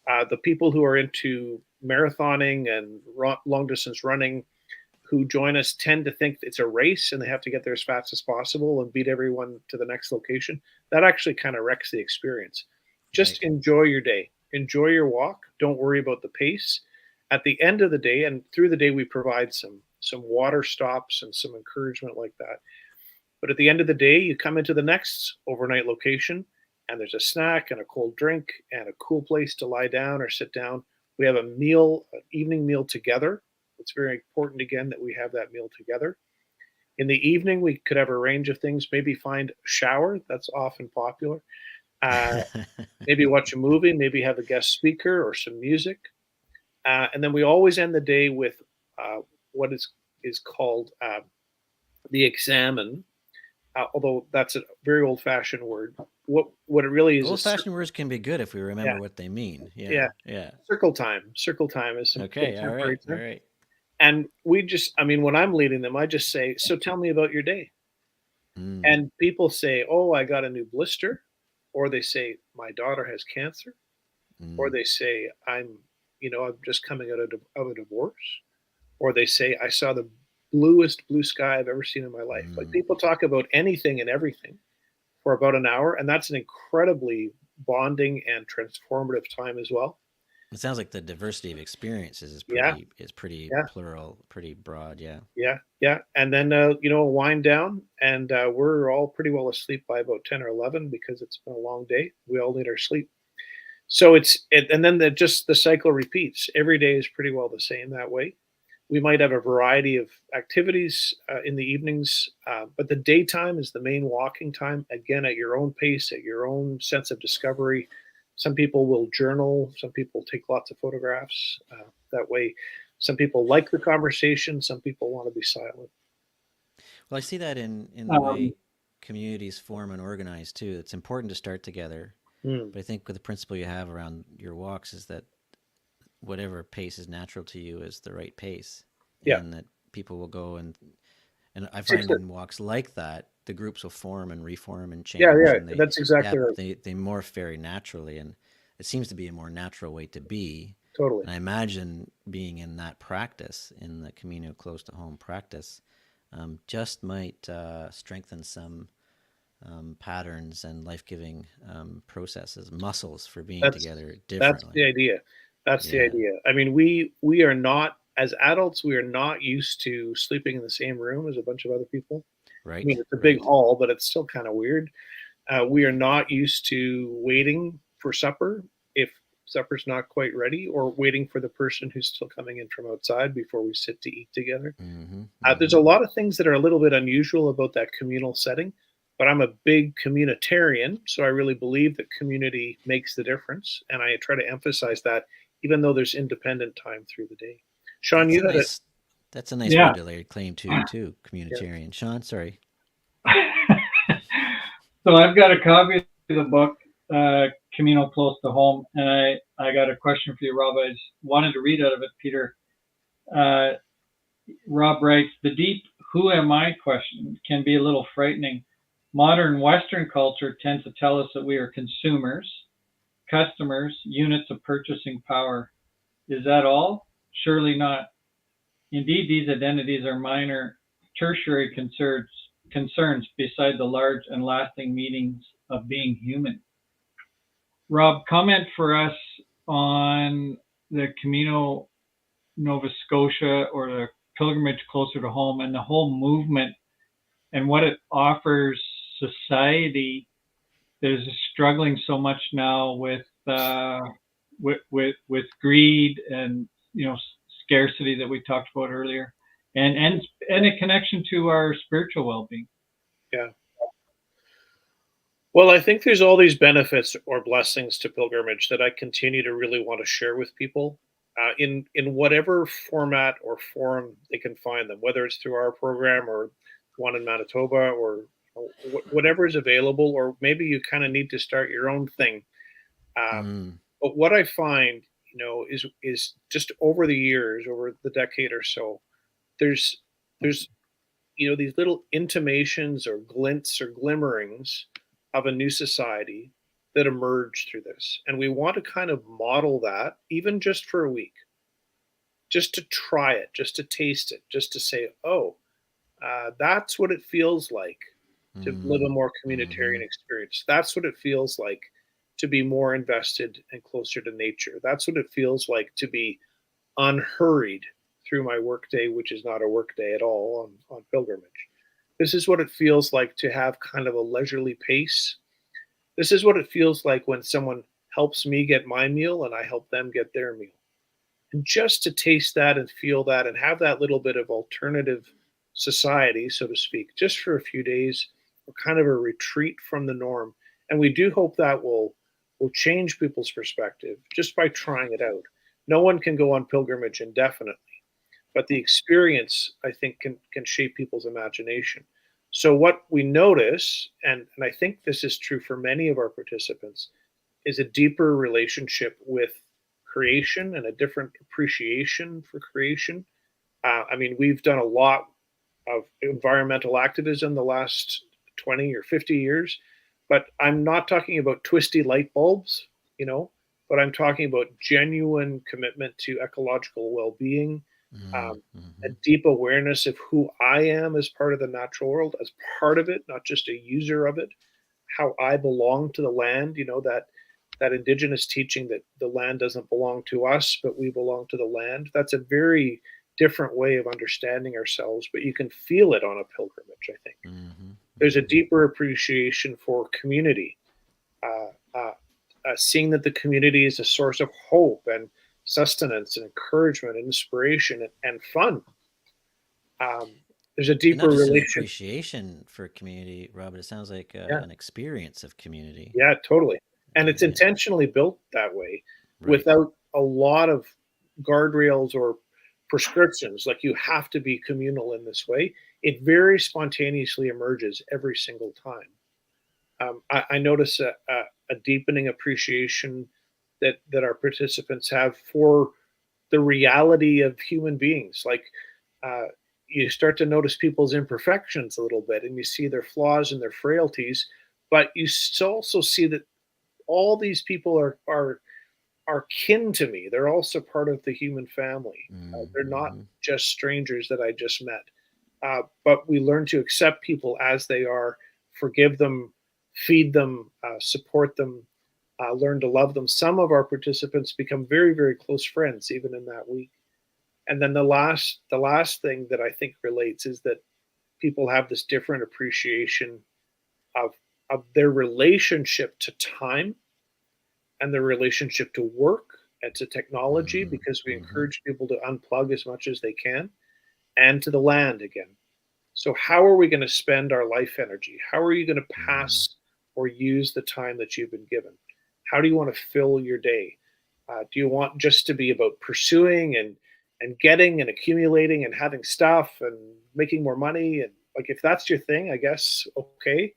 Speaker 4: The people who are into marathoning and long distance running who join us tend to think it's a race and they have to get there as fast as possible and beat everyone to the next location. That actually kind of wrecks the experience. Just enjoy your day. Enjoy your walk. Don't worry about the pace. At the end of the day and through the day, we provide some water stops and some encouragement like that. But at the end of the day, you come into the next overnight location and there's a snack and a cold drink and a cool place to lie down or sit down. We have a meal, an evening meal together. It's very important, again, that we have that meal together. In the evening, we could have a range of things, maybe find a shower. That's often popular. Maybe watch a movie, maybe have a guest speaker or some music. And then we always end the day with what is called the examine, although that's a very old-fashioned word. What it really is.
Speaker 1: Old-fashioned words can be good if we remember what they mean. Yeah.
Speaker 4: Circle time. Circle time is some
Speaker 1: okay. All right.
Speaker 4: And we just, I mean, when I'm leading them, I just say, so tell me about your day. And people say, oh, I got a new blister. Or they say, my daughter has cancer. Or they say, I'm just coming out of a divorce. Or they say, I saw the bluest blue sky I've ever seen in my life. Like people talk about anything and everything for about an hour. And that's an incredibly bonding and transformative time as well.
Speaker 1: It sounds like the diversity of experiences is pretty plural, pretty broad.
Speaker 4: Yeah. And then, wind down and we're all pretty well asleep by about 10 or 11 because it's been a long day. We all need our sleep. So and then the cycle repeats. Every day is pretty well the same that way. We might have a variety of activities in the evenings, but the daytime is the main walking time, again, at your own pace, at your own sense of discovery. Some people will journal. Some people take lots of photographs that way. Some people like the conversation. Some people want to be silent.
Speaker 1: Well, I see that in the way communities form and organize too. It's important to start together. But I think with the principle you have around your walks is that whatever pace is natural to you is the right pace. And that people will go and I find in walks like that, the groups will form and reform and change. And
Speaker 4: that's exactly right.
Speaker 1: They morph very naturally, and it seems to be a more natural way to be.
Speaker 4: Totally.
Speaker 1: And I imagine being in that practice, in the Camino Close to Home practice, just might strengthen some patterns and life-giving processes, muscles for being together differently.
Speaker 4: That's the idea. That's the idea. I mean, we are not, as adults, we are not used to sleeping in the same room as a bunch of other people.
Speaker 1: Right.
Speaker 4: I mean, it's a big hall, but it's still kind of weird. We are not used to waiting for supper if supper's not quite ready, or waiting for the person who's still coming in from outside before we sit to eat together. There's a lot of things that are a little bit unusual about that communal setting, but I'm a big communitarian, so I really believe that community makes the difference, and I try to emphasize that, even though there's independent time through the day. Sean,
Speaker 1: that's a nice word to lay claim to, too, communitarian. Sean, sorry.
Speaker 2: So I've got a copy of the book, Camino Close to Home, and I got a question for you, Rob. I just wanted to read out of it, Peter. Rob writes, the deep who am I question can be a little frightening. Modern Western culture tends to tell us that we are consumers, customers, units of purchasing power. Is that all? Surely not. Indeed, these identities are minor, tertiary concerns beside the large and lasting meanings of being human. Rob, comment for us on the Camino Nova Scotia, or the pilgrimage closer to home, and the whole movement and what it offers society that is struggling so much now with greed and scarcity that we talked about earlier, and a connection to our spiritual well-being.
Speaker 4: Yeah. Well, I think there's all these benefits or blessings to pilgrimage that I continue to really want to share with people, in whatever format or forum they can find them, whether it's through our program or one in Manitoba, or whatever is available, or maybe you kind of need to start your own thing. Um,
Speaker 1: Mm.
Speaker 4: but what I find, is just over the years, over the decade or so, there's these little intimations or glints or glimmerings of a new society that emerge through this. And we want to kind of model that, even just for a week, just to try it, just to taste it, just to say, oh, that's what it feels like to live a
Speaker 1: Mm.
Speaker 4: more
Speaker 1: Mm-hmm.
Speaker 4: communitarian experience. That's what it feels like to be more invested and closer to nature. That's what it feels like to be unhurried through my workday, which is not a workday at all on pilgrimage. This is what it feels like to have kind of a leisurely pace. This is what it feels like when someone helps me get my meal and I help them get their meal. And just to taste that and feel that and have that little bit of alternative society, so to speak, just for a few days, or kind of a retreat from the norm. And we do hope that will change people's perspective just by trying it out. No one can go on pilgrimage indefinitely, but the experience, I think, can shape people's imagination. So what we notice, and I think this is true for many of our participants, is a deeper relationship with creation and a different appreciation for creation. I mean, we've done a lot of environmental activism the last 20 or 50 years, but I'm not talking about twisty light bulbs, you know, but I'm talking about genuine commitment to ecological well-being, a
Speaker 1: Mm-hmm.
Speaker 4: deep awareness of who I am as part of the natural world, as part of it, not just a user of it, how I belong to the land, that indigenous teaching that the land doesn't belong to us, but we belong to the land. That's a very different way of understanding ourselves, but you can feel it on a pilgrimage, I think.
Speaker 1: Mm-hmm.
Speaker 4: There's a
Speaker 1: Mm-hmm.
Speaker 4: deeper appreciation for community, uh, uh, seeing that the community is a source of hope and sustenance and encouragement and inspiration and fun. Um, there's a
Speaker 1: And not
Speaker 4: deeper
Speaker 1: just an
Speaker 4: relation.
Speaker 1: appreciation for community, Robert. It sounds like
Speaker 4: Yeah,
Speaker 1: an experience of community.
Speaker 4: yeah, totally. And it's
Speaker 1: Yeah.
Speaker 4: intentionally built that way
Speaker 1: Right.
Speaker 4: without a lot of guardrails or prescriptions, like you have to be communal in this way. It very spontaneously emerges every single time. I notice a deepening appreciation that our participants have for the reality of human beings. Like, uh, you start to notice people's imperfections a little bit, and you see their flaws and their frailties, but you also see that all these people are kin to me. They're also part of the human family. They're not
Speaker 1: Mm-hmm.
Speaker 4: just strangers that I just met. But we learn to accept people as they are, forgive them, feed them, support them, learn to love them. Some of our participants become very, very close friends even in that week. And then the last thing that I think relates is that people have this different appreciation of their relationship to time and their relationship to work and to technology, because we
Speaker 1: Mm-hmm.
Speaker 4: encourage people to unplug as much as they can, and to the land again. So, how are we going to spend our life energy? How are you going to
Speaker 1: Mm-hmm.
Speaker 4: pass or use the time that you've been given? How do you want to fill your day? Do you want just to be about pursuing and getting and accumulating and having stuff and making more money? And like, if that's your thing, I guess okay.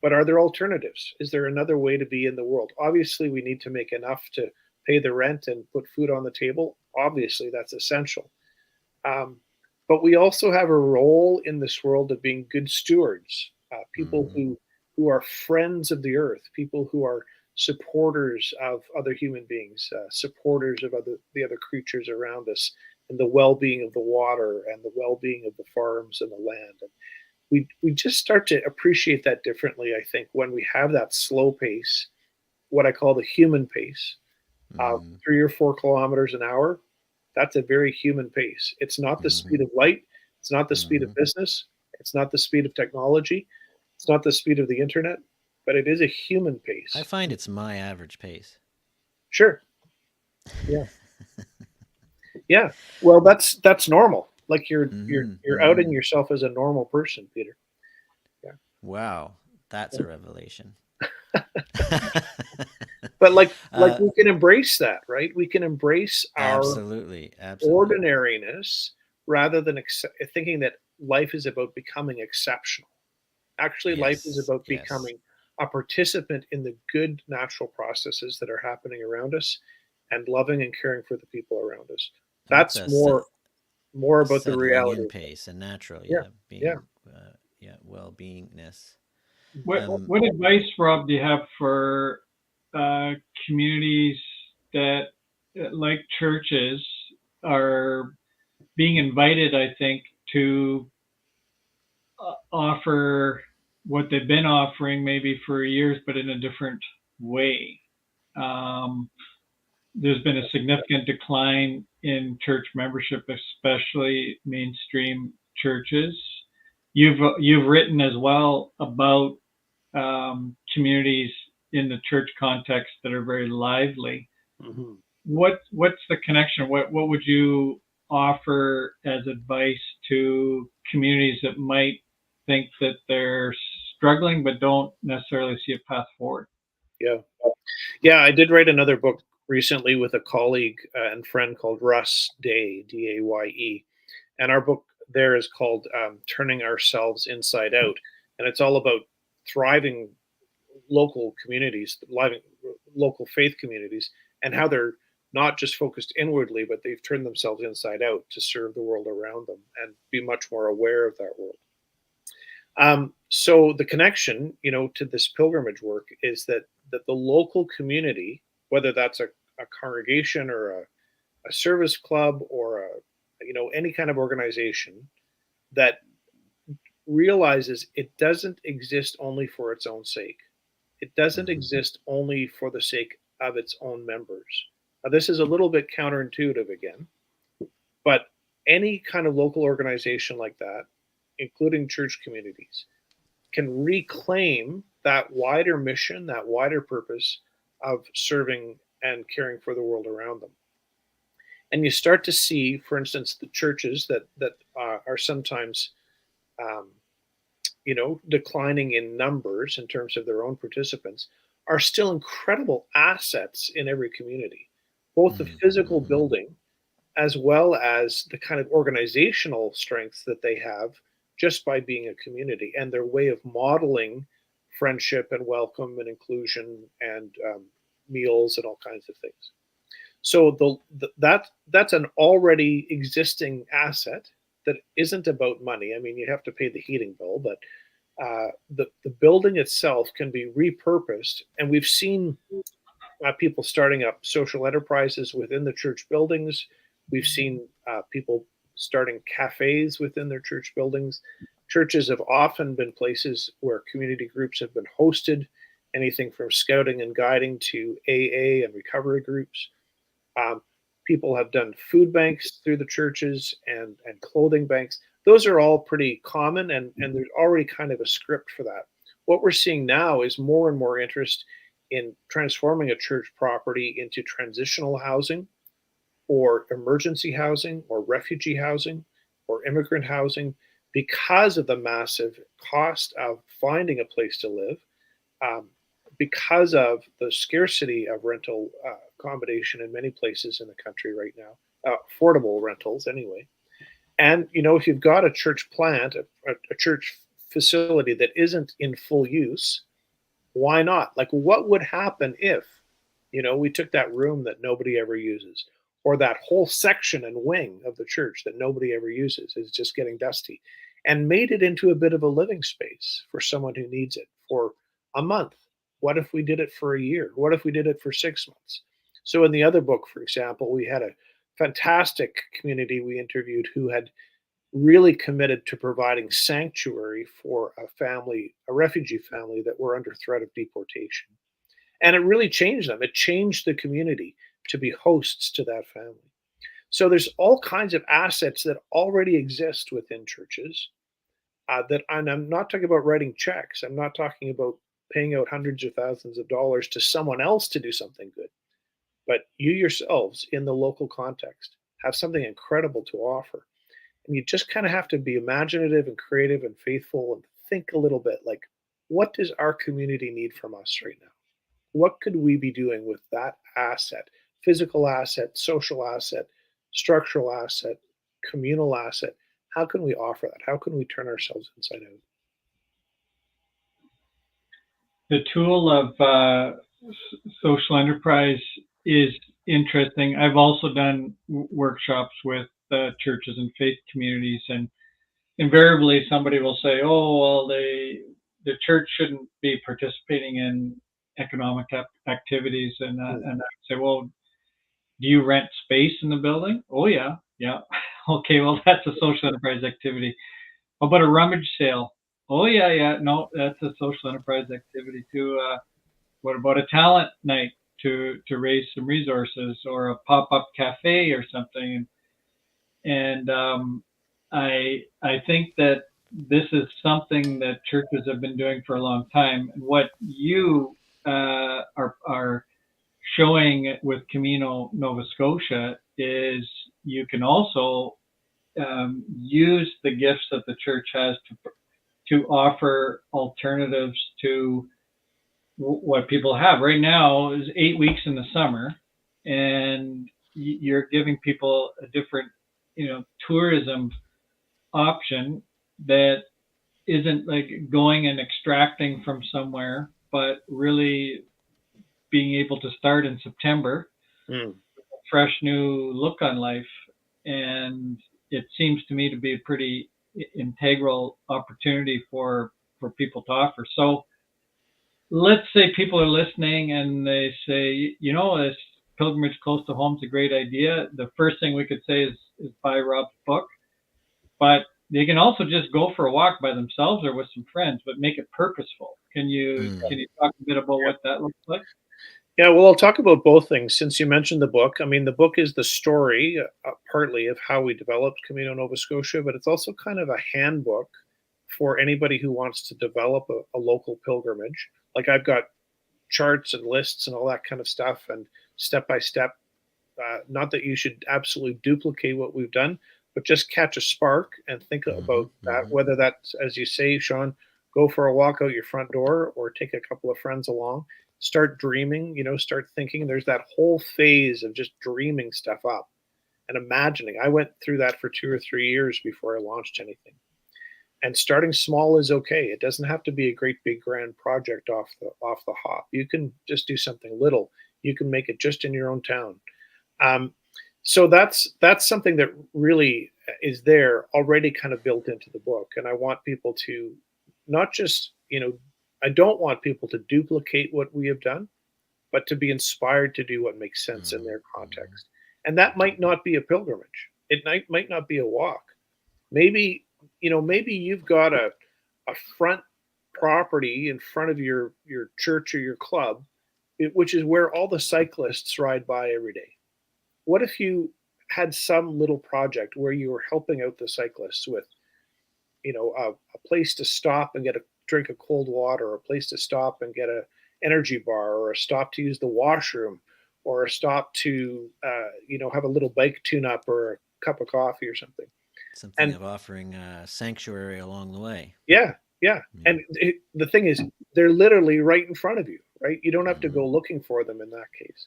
Speaker 4: But are there alternatives? Is there another way to be in the world? Obviously, we need to make enough to pay the rent and put food on the table. Obviously, that's essential. Um, but we also have a role in this world of being good stewards, people
Speaker 1: Mm-hmm.
Speaker 4: who are friends of the earth, people who are supporters of other human beings, supporters of the other creatures around us, and the well-being of the water and the well-being of the farms and the land. And we just start to appreciate that differently, I think, when we have that slow pace, what I call the human pace, of
Speaker 1: Mm-hmm.
Speaker 4: 3 or 4 kilometers an hour. That's a very human pace. It's not the
Speaker 1: Mm-hmm.
Speaker 4: speed of light. It's not the speed
Speaker 1: Mm-hmm.
Speaker 4: of business. It's not the speed of technology. It's not the speed of the internet, but it is a human
Speaker 1: I
Speaker 4: pace.
Speaker 1: find it's my average pace.
Speaker 4: Sure. Yeah. Yeah. Well, that's normal. like you're outing yourself as a normal person, Peter. Yeah.
Speaker 1: Wow, that's a revelation.
Speaker 4: But like we can embrace that, right? We can embrace our
Speaker 1: absolutely.
Speaker 4: ordinariness rather than thinking that life is about becoming exceptional. Actually, life is about becoming a participant in the good natural processes that are happening around us and loving and caring for the people around us. That's more about the reality.
Speaker 1: In pace and natural, being, well-beingness.
Speaker 2: What advice, Rob, do you have for communities that, like churches, are being invited, I think, to offer what they've been offering maybe for years, but in a different way? There's been a significant decline in church membership, especially mainstream churches. You've written as well about communities in the church context that are very lively.
Speaker 4: Mm-hmm.
Speaker 2: What's the connection? What would you offer as advice to communities that might think that they're struggling but don't necessarily see a path forward?
Speaker 4: Yeah, I did write another book recently with a colleague and friend called Russ Day, Daye, and our book there is called Turning Ourselves Inside Out, and it's all about thriving local communities, local faith communities, and how they're not just focused inwardly, but they've turned themselves inside out to serve the world around them and be much more aware of that world. So the connection, to this pilgrimage work is that the local community, whether that's a congregation or a service club or any kind of organization that realizes it doesn't exist only for its own sake. It doesn't exist only for the sake of its own members. Now, this is a little bit counterintuitive again, but any kind of local organization like that, including church communities, can reclaim that wider mission, that wider purpose of serving and caring for the world around them. And you start to see, for instance, the churches that are sometimes, declining in numbers in terms of their own participants, are still incredible assets in every community, both the physical building as well as the kind of organizational strength that they have just by being a community and their way of modeling friendship and welcome and inclusion and meals and all kinds of things. So that's an already existing asset that isn't about money. I mean, you have to pay the heating bill, but the building itself can be repurposed. And we've seen people starting up social enterprises within the church buildings. We've seen people starting cafes within their church buildings. Churches have often been places where community groups have been hosted, anything from scouting and guiding to AA and recovery groups. People have done food banks through the churches and clothing banks. Those are all pretty common, and there's already kind of a script for that. What we're seeing now is more and more interest in transforming a church property into transitional housing or emergency housing or refugee housing or immigrant housing because of the massive cost of finding a place to live, because of the scarcity of rental accommodation in many places in the country right now, affordable rentals anyway. And, if you've got a church plant, a church facility that isn't in full use, why not? Like, what would happen if, we took that room that nobody ever uses, or that whole section and wing of the church that nobody ever uses, is just getting dusty, and made it into a bit of a living space for someone who needs it for a month? What if we did it for a year? What if we did it for 6 months? So in the other book, for example, we had a fantastic community we interviewed who had really committed to providing sanctuary for a refugee family that were under threat of deportation. And it really changed them. It changed the community to be hosts to that family. So there's all kinds of assets that already exist within churches and I'm not talking about writing checks. I'm not talking about paying out hundreds of thousands of dollars to someone else to do something good. But you yourselves in the local context have something incredible to offer. And you just kind of have to be imaginative and creative and faithful and think a little bit like, what does our community need from us right now? What could we be doing with that asset, physical asset, social asset, structural asset, communal asset? How can we offer that? How can we turn ourselves inside out?
Speaker 2: The tool of social enterprise is interesting. I've also done workshops with churches and faith communities, and invariably somebody will say, "Oh, well, the church shouldn't be participating in economic activities," and I say, "Well, do you rent space in the building?" "Oh yeah, yeah." "Okay, well, that's a social enterprise activity." "How about a rummage sale?" "Oh yeah, yeah." "No, that's a social enterprise activity too." What about a talent night to raise some resources, or a pop-up cafe or something? And I think that this is something that churches have been doing for a long time. And what you are showing with Camino Nova Scotia is you can also use the gifts that the church has to offer alternatives to what people have. Right now is 8 weeks in the summer, and you're giving people a different, tourism option that isn't like going and extracting from somewhere, but really being able to start in September, fresh new look on life. And it seems to me to be a pretty integral opportunity for people to offer. So let's say people are listening and they say, this pilgrimage close to home is a great idea. The first thing we could say is buy Rob's book, but they can also just go for a walk by themselves or with some friends, but make it purposeful. Can you talk a bit about what that looks like?
Speaker 4: Yeah, well, I'll talk about both things since you mentioned the book. I mean, the book is the story, partly of how we developed Camino Nova Scotia, but it's also kind of a handbook for anybody who wants to develop a local pilgrimage. Like I've got charts and lists and all that kind of stuff, and step by step. Not that you should absolutely duplicate what we've done, but just catch a spark and think about that. Whether that's, as you say, Sean, go for a walk out your front door or take a couple of friends along. Start dreaming, start thinking. There's that whole phase of just dreaming stuff up and imagining. I went through that for 2 or 3 years before I launched anything. And starting small is okay. It doesn't have to be a great big grand project off the hop. You can just do something little. You can make it just in your own town. So that's something that really is there already kind of built into the book. And I want people to not just, I don't want people to duplicate what we have done, but to be inspired to do what makes sense in their context. And that might not be a pilgrimage. It might not be a walk. Maybe, maybe you've got a front property in front of your church or your club, which is where all the cyclists ride by every day. What if you had some little project where you were helping out the cyclists with, a place to stop and get a drink of cold water, or a place to stop and get a energy bar, or a stop to use the washroom, or a stop to, have a little bike tune up or a cup of coffee or something.
Speaker 1: Something of offering sanctuary along the way.
Speaker 4: Yeah. And the thing is, they're literally right in front of you, right? You don't have to go looking for them in that case.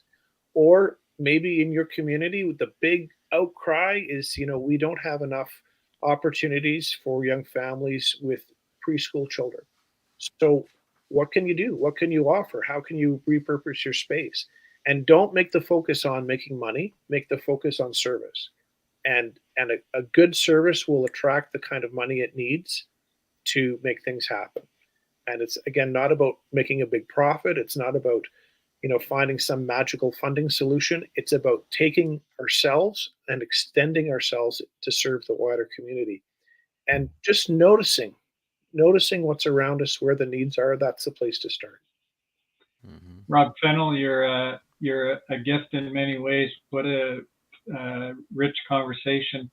Speaker 4: Or maybe in your community, the big outcry is, we don't have enough opportunities for young families with preschool children. So what can you do? What can you offer? How can you repurpose your space? And don't make the focus on making money, make the focus on service. And a good service will attract the kind of money it needs to make things happen. And it's, again, not about making a big profit. It's not about, finding some magical funding solution. It's about taking ourselves and extending ourselves to serve the wider community. And just noticing what's around us, where the needs are. That's the place to start.
Speaker 2: Rob Fennell, you're a gift in many ways. What a rich conversation.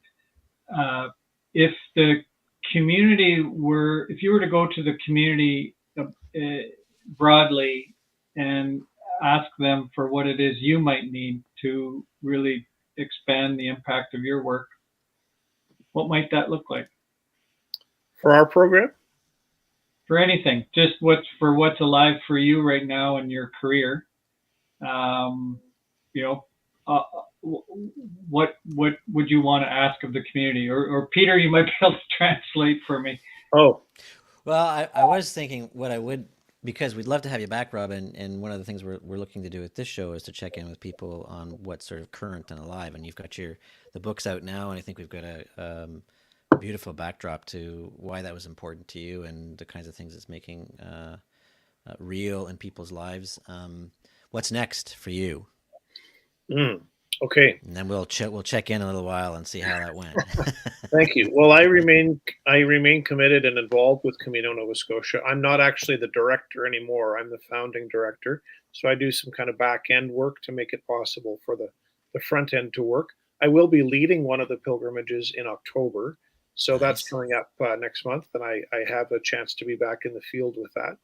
Speaker 2: If you were to go to the community broadly and ask them for what it is you might need to really expand the impact of your work, What might that look like
Speaker 4: For our program?
Speaker 2: for anything? Just what's alive for you right now in your career. You know, what would you want to ask of the community? Or Peter, you might be able to translate for me.
Speaker 4: Oh,
Speaker 1: Well, I was thinking what I would, because we'd love to have you back, Rob, and one of the things we're looking to do with this show is to check in with people on what's sort of current and alive. And you've got the books out now, and I think we've got a beautiful backdrop to why that was important to you and the kinds of things it's making real in people's lives. What's next for you?
Speaker 4: okay.
Speaker 1: And then we'll check in a little while and see how that went.
Speaker 4: Thank you. Well, I remain committed and involved with Camino Nova Scotia. I'm not actually the director anymore. I'm the founding director. So I do some kind of back end work to make it possible for the front end to work. I will be leading one of the pilgrimages in October. So that's
Speaker 1: Nice.
Speaker 4: coming up next month. And I have a chance to be back in the field with that.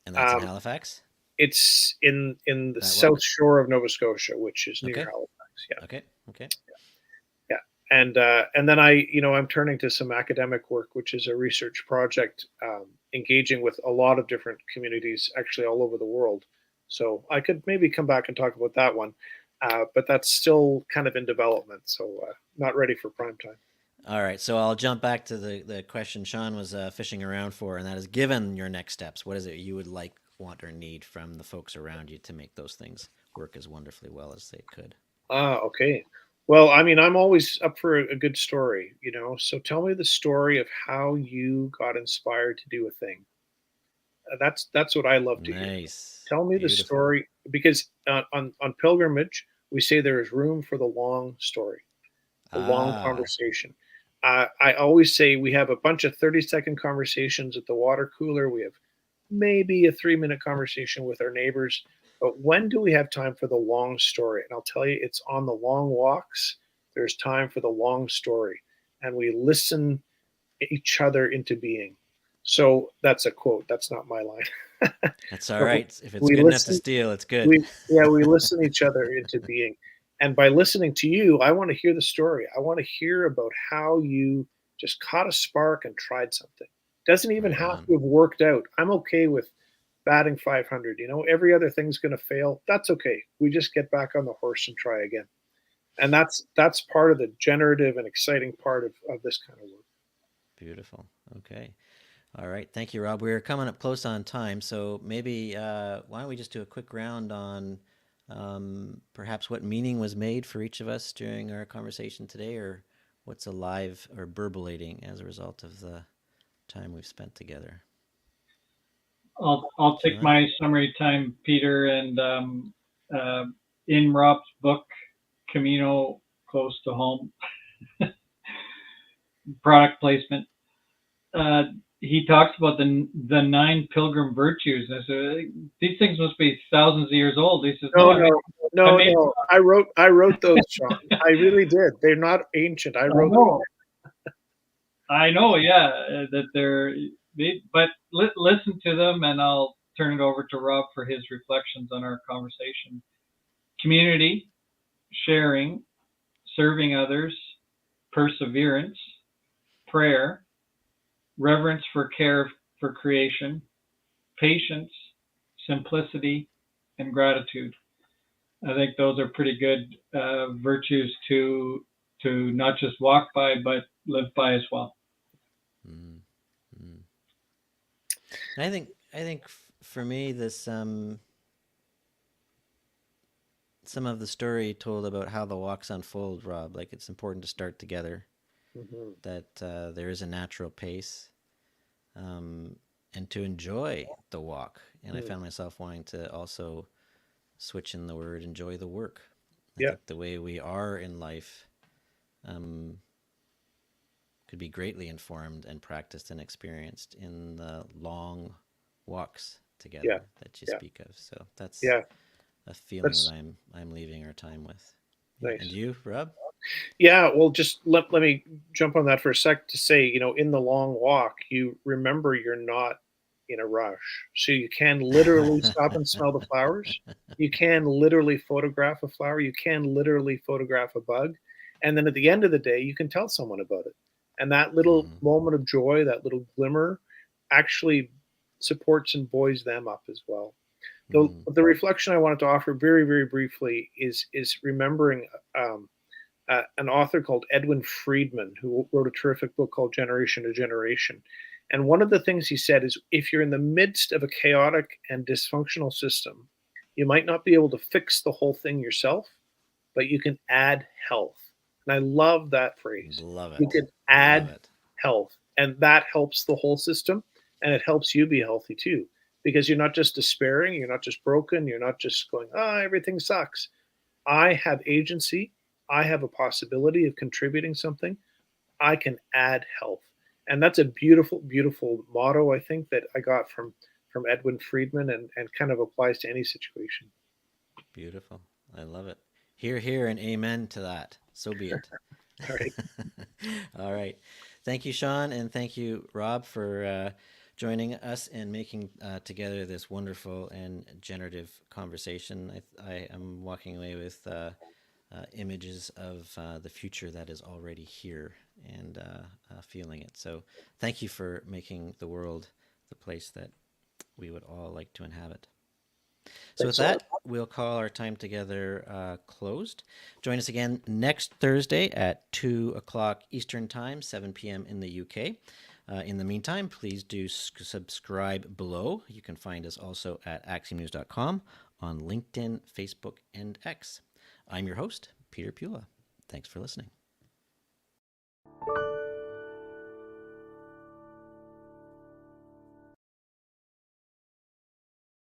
Speaker 1: And that's in Halifax?
Speaker 4: It's in the
Speaker 1: That
Speaker 4: south
Speaker 1: walk?
Speaker 4: shore of Nova Scotia, which is near
Speaker 1: Okay.
Speaker 4: Halifax. Yeah.
Speaker 1: Okay.
Speaker 4: Yeah. And then I'm turning to some academic work, which is a research project engaging with a lot of different communities, actually all over the world. So I could maybe come back and talk about that one, but that's still kind of in development, so not ready for prime time.
Speaker 1: All right, so I'll jump back to the question Sean was fishing around for, and that is, given your next steps, what is it you would like, want, or need from the folks around you to make those things work as wonderfully well as they could?
Speaker 4: Okay. Well, I mean, I'm always up for a good story, So tell me the story of how you got inspired to do a thing. That's what I love to hear.
Speaker 1: Nice.
Speaker 4: Tell me the
Speaker 1: Beautiful.
Speaker 4: story, because on pilgrimage we say there is room for the long story, the long conversation. I always say we have a bunch of 30-second conversations at the water cooler. We have maybe a 3-minute conversation with our neighbors. But when do we have time for the long story? And I'll tell you, it's on the long walks. There's time for the long story. And we listen each other into being. So that's a quote. That's not my line.
Speaker 1: That's all right. If it's
Speaker 4: we
Speaker 1: good enough to
Speaker 4: listen-
Speaker 1: steal, it's good.
Speaker 4: we listen each other into being. And by listening to you, I want to hear the story. I want to hear about how you just caught a spark and tried something. Doesn't even
Speaker 1: Right
Speaker 4: have
Speaker 1: on.
Speaker 4: to have worked out. I'm okay with batting 500. Every other thing's going to fail. That's okay. We just get back on the horse and try again. And that's part of the generative and exciting part of this kind of work.
Speaker 1: Beautiful. Okay. All right. Thank you, Rob. We're coming up close on time, so maybe why don't we just do a quick round on perhaps what meaning was made for each of us during our conversation today, or what's alive or burbulating as a result of the time we've spent together.
Speaker 2: I'll take my summary time, Peter, and in Rob's book, Camino Close to Home, product placement, he talks about the 9 pilgrim virtues. And so these things must be thousands of years old. He says,
Speaker 4: no. I wrote those, Sean. I really did. They're not ancient. I wrote them.
Speaker 2: I know, yeah, that they're. But listen to them, and I'll turn it over to Rob for his reflections on our conversation. Community, sharing, serving others, perseverance, prayer, reverence for care for creation, patience, simplicity, and gratitude. I think those are pretty good virtues to not just walk by, but live by as well.
Speaker 1: Mm-hmm. I think for me, this some of the story told about how the walks unfold, Rob. Like, it's important to start together. Mm-hmm. That there is a natural pace, and to enjoy the walk. And I found myself wanting to also switch in the word enjoy the work. I think the way we are in life could be greatly informed and practiced and experienced in the long walks together that you speak of. So that's a feeling that I'm leaving our time with.
Speaker 4: Nice.
Speaker 1: And you, Rob?
Speaker 4: Yeah, well, just let me jump on that for a sec to say, in the long walk, you remember you're not in a rush. So you can literally stop and smell the flowers. You can literally photograph a flower. You can literally photograph a bug. And then at the end of the day, you can tell someone about it. And that little moment of joy, that little glimmer, actually supports and buoys them up as well. The reflection I wanted to offer very, very briefly is remembering an author called Edwin Friedman, who wrote a terrific book called Generation to Generation. And one of the things he said is, if you're in the midst of a chaotic and dysfunctional system, you might not be able to fix the whole thing yourself, but you can add health. And I love that phrase.
Speaker 1: Love it.
Speaker 4: You can add health, and that helps the whole system, and it helps you be healthy too, because you're not just despairing, you're not just broken, you're not just going, everything sucks. I have agency. I have a possibility of contributing something. I can add health. And that's a beautiful, beautiful motto, I think, that I got from Edwin Friedman, and kind of applies to any situation.
Speaker 1: Beautiful. I love it. Hear, hear, and amen to that. So be it.
Speaker 4: All right.
Speaker 1: All right. Thank you, Sean, and thank you, Rob, for joining us and making together this wonderful and generative conversation. I am walking away with images of the future that is already here, and feeling it. So thank you for making the world the place that we would all like to inhabit. So with that, we'll call our time together closed. Join us again next Thursday at 2 o'clock Eastern Time, 7 p.m. in the UK. In the meantime, please do subscribe below. You can find us also at axiomnews.com, on LinkedIn, Facebook, and X. I'm your host, Peter Pula. Thanks for listening.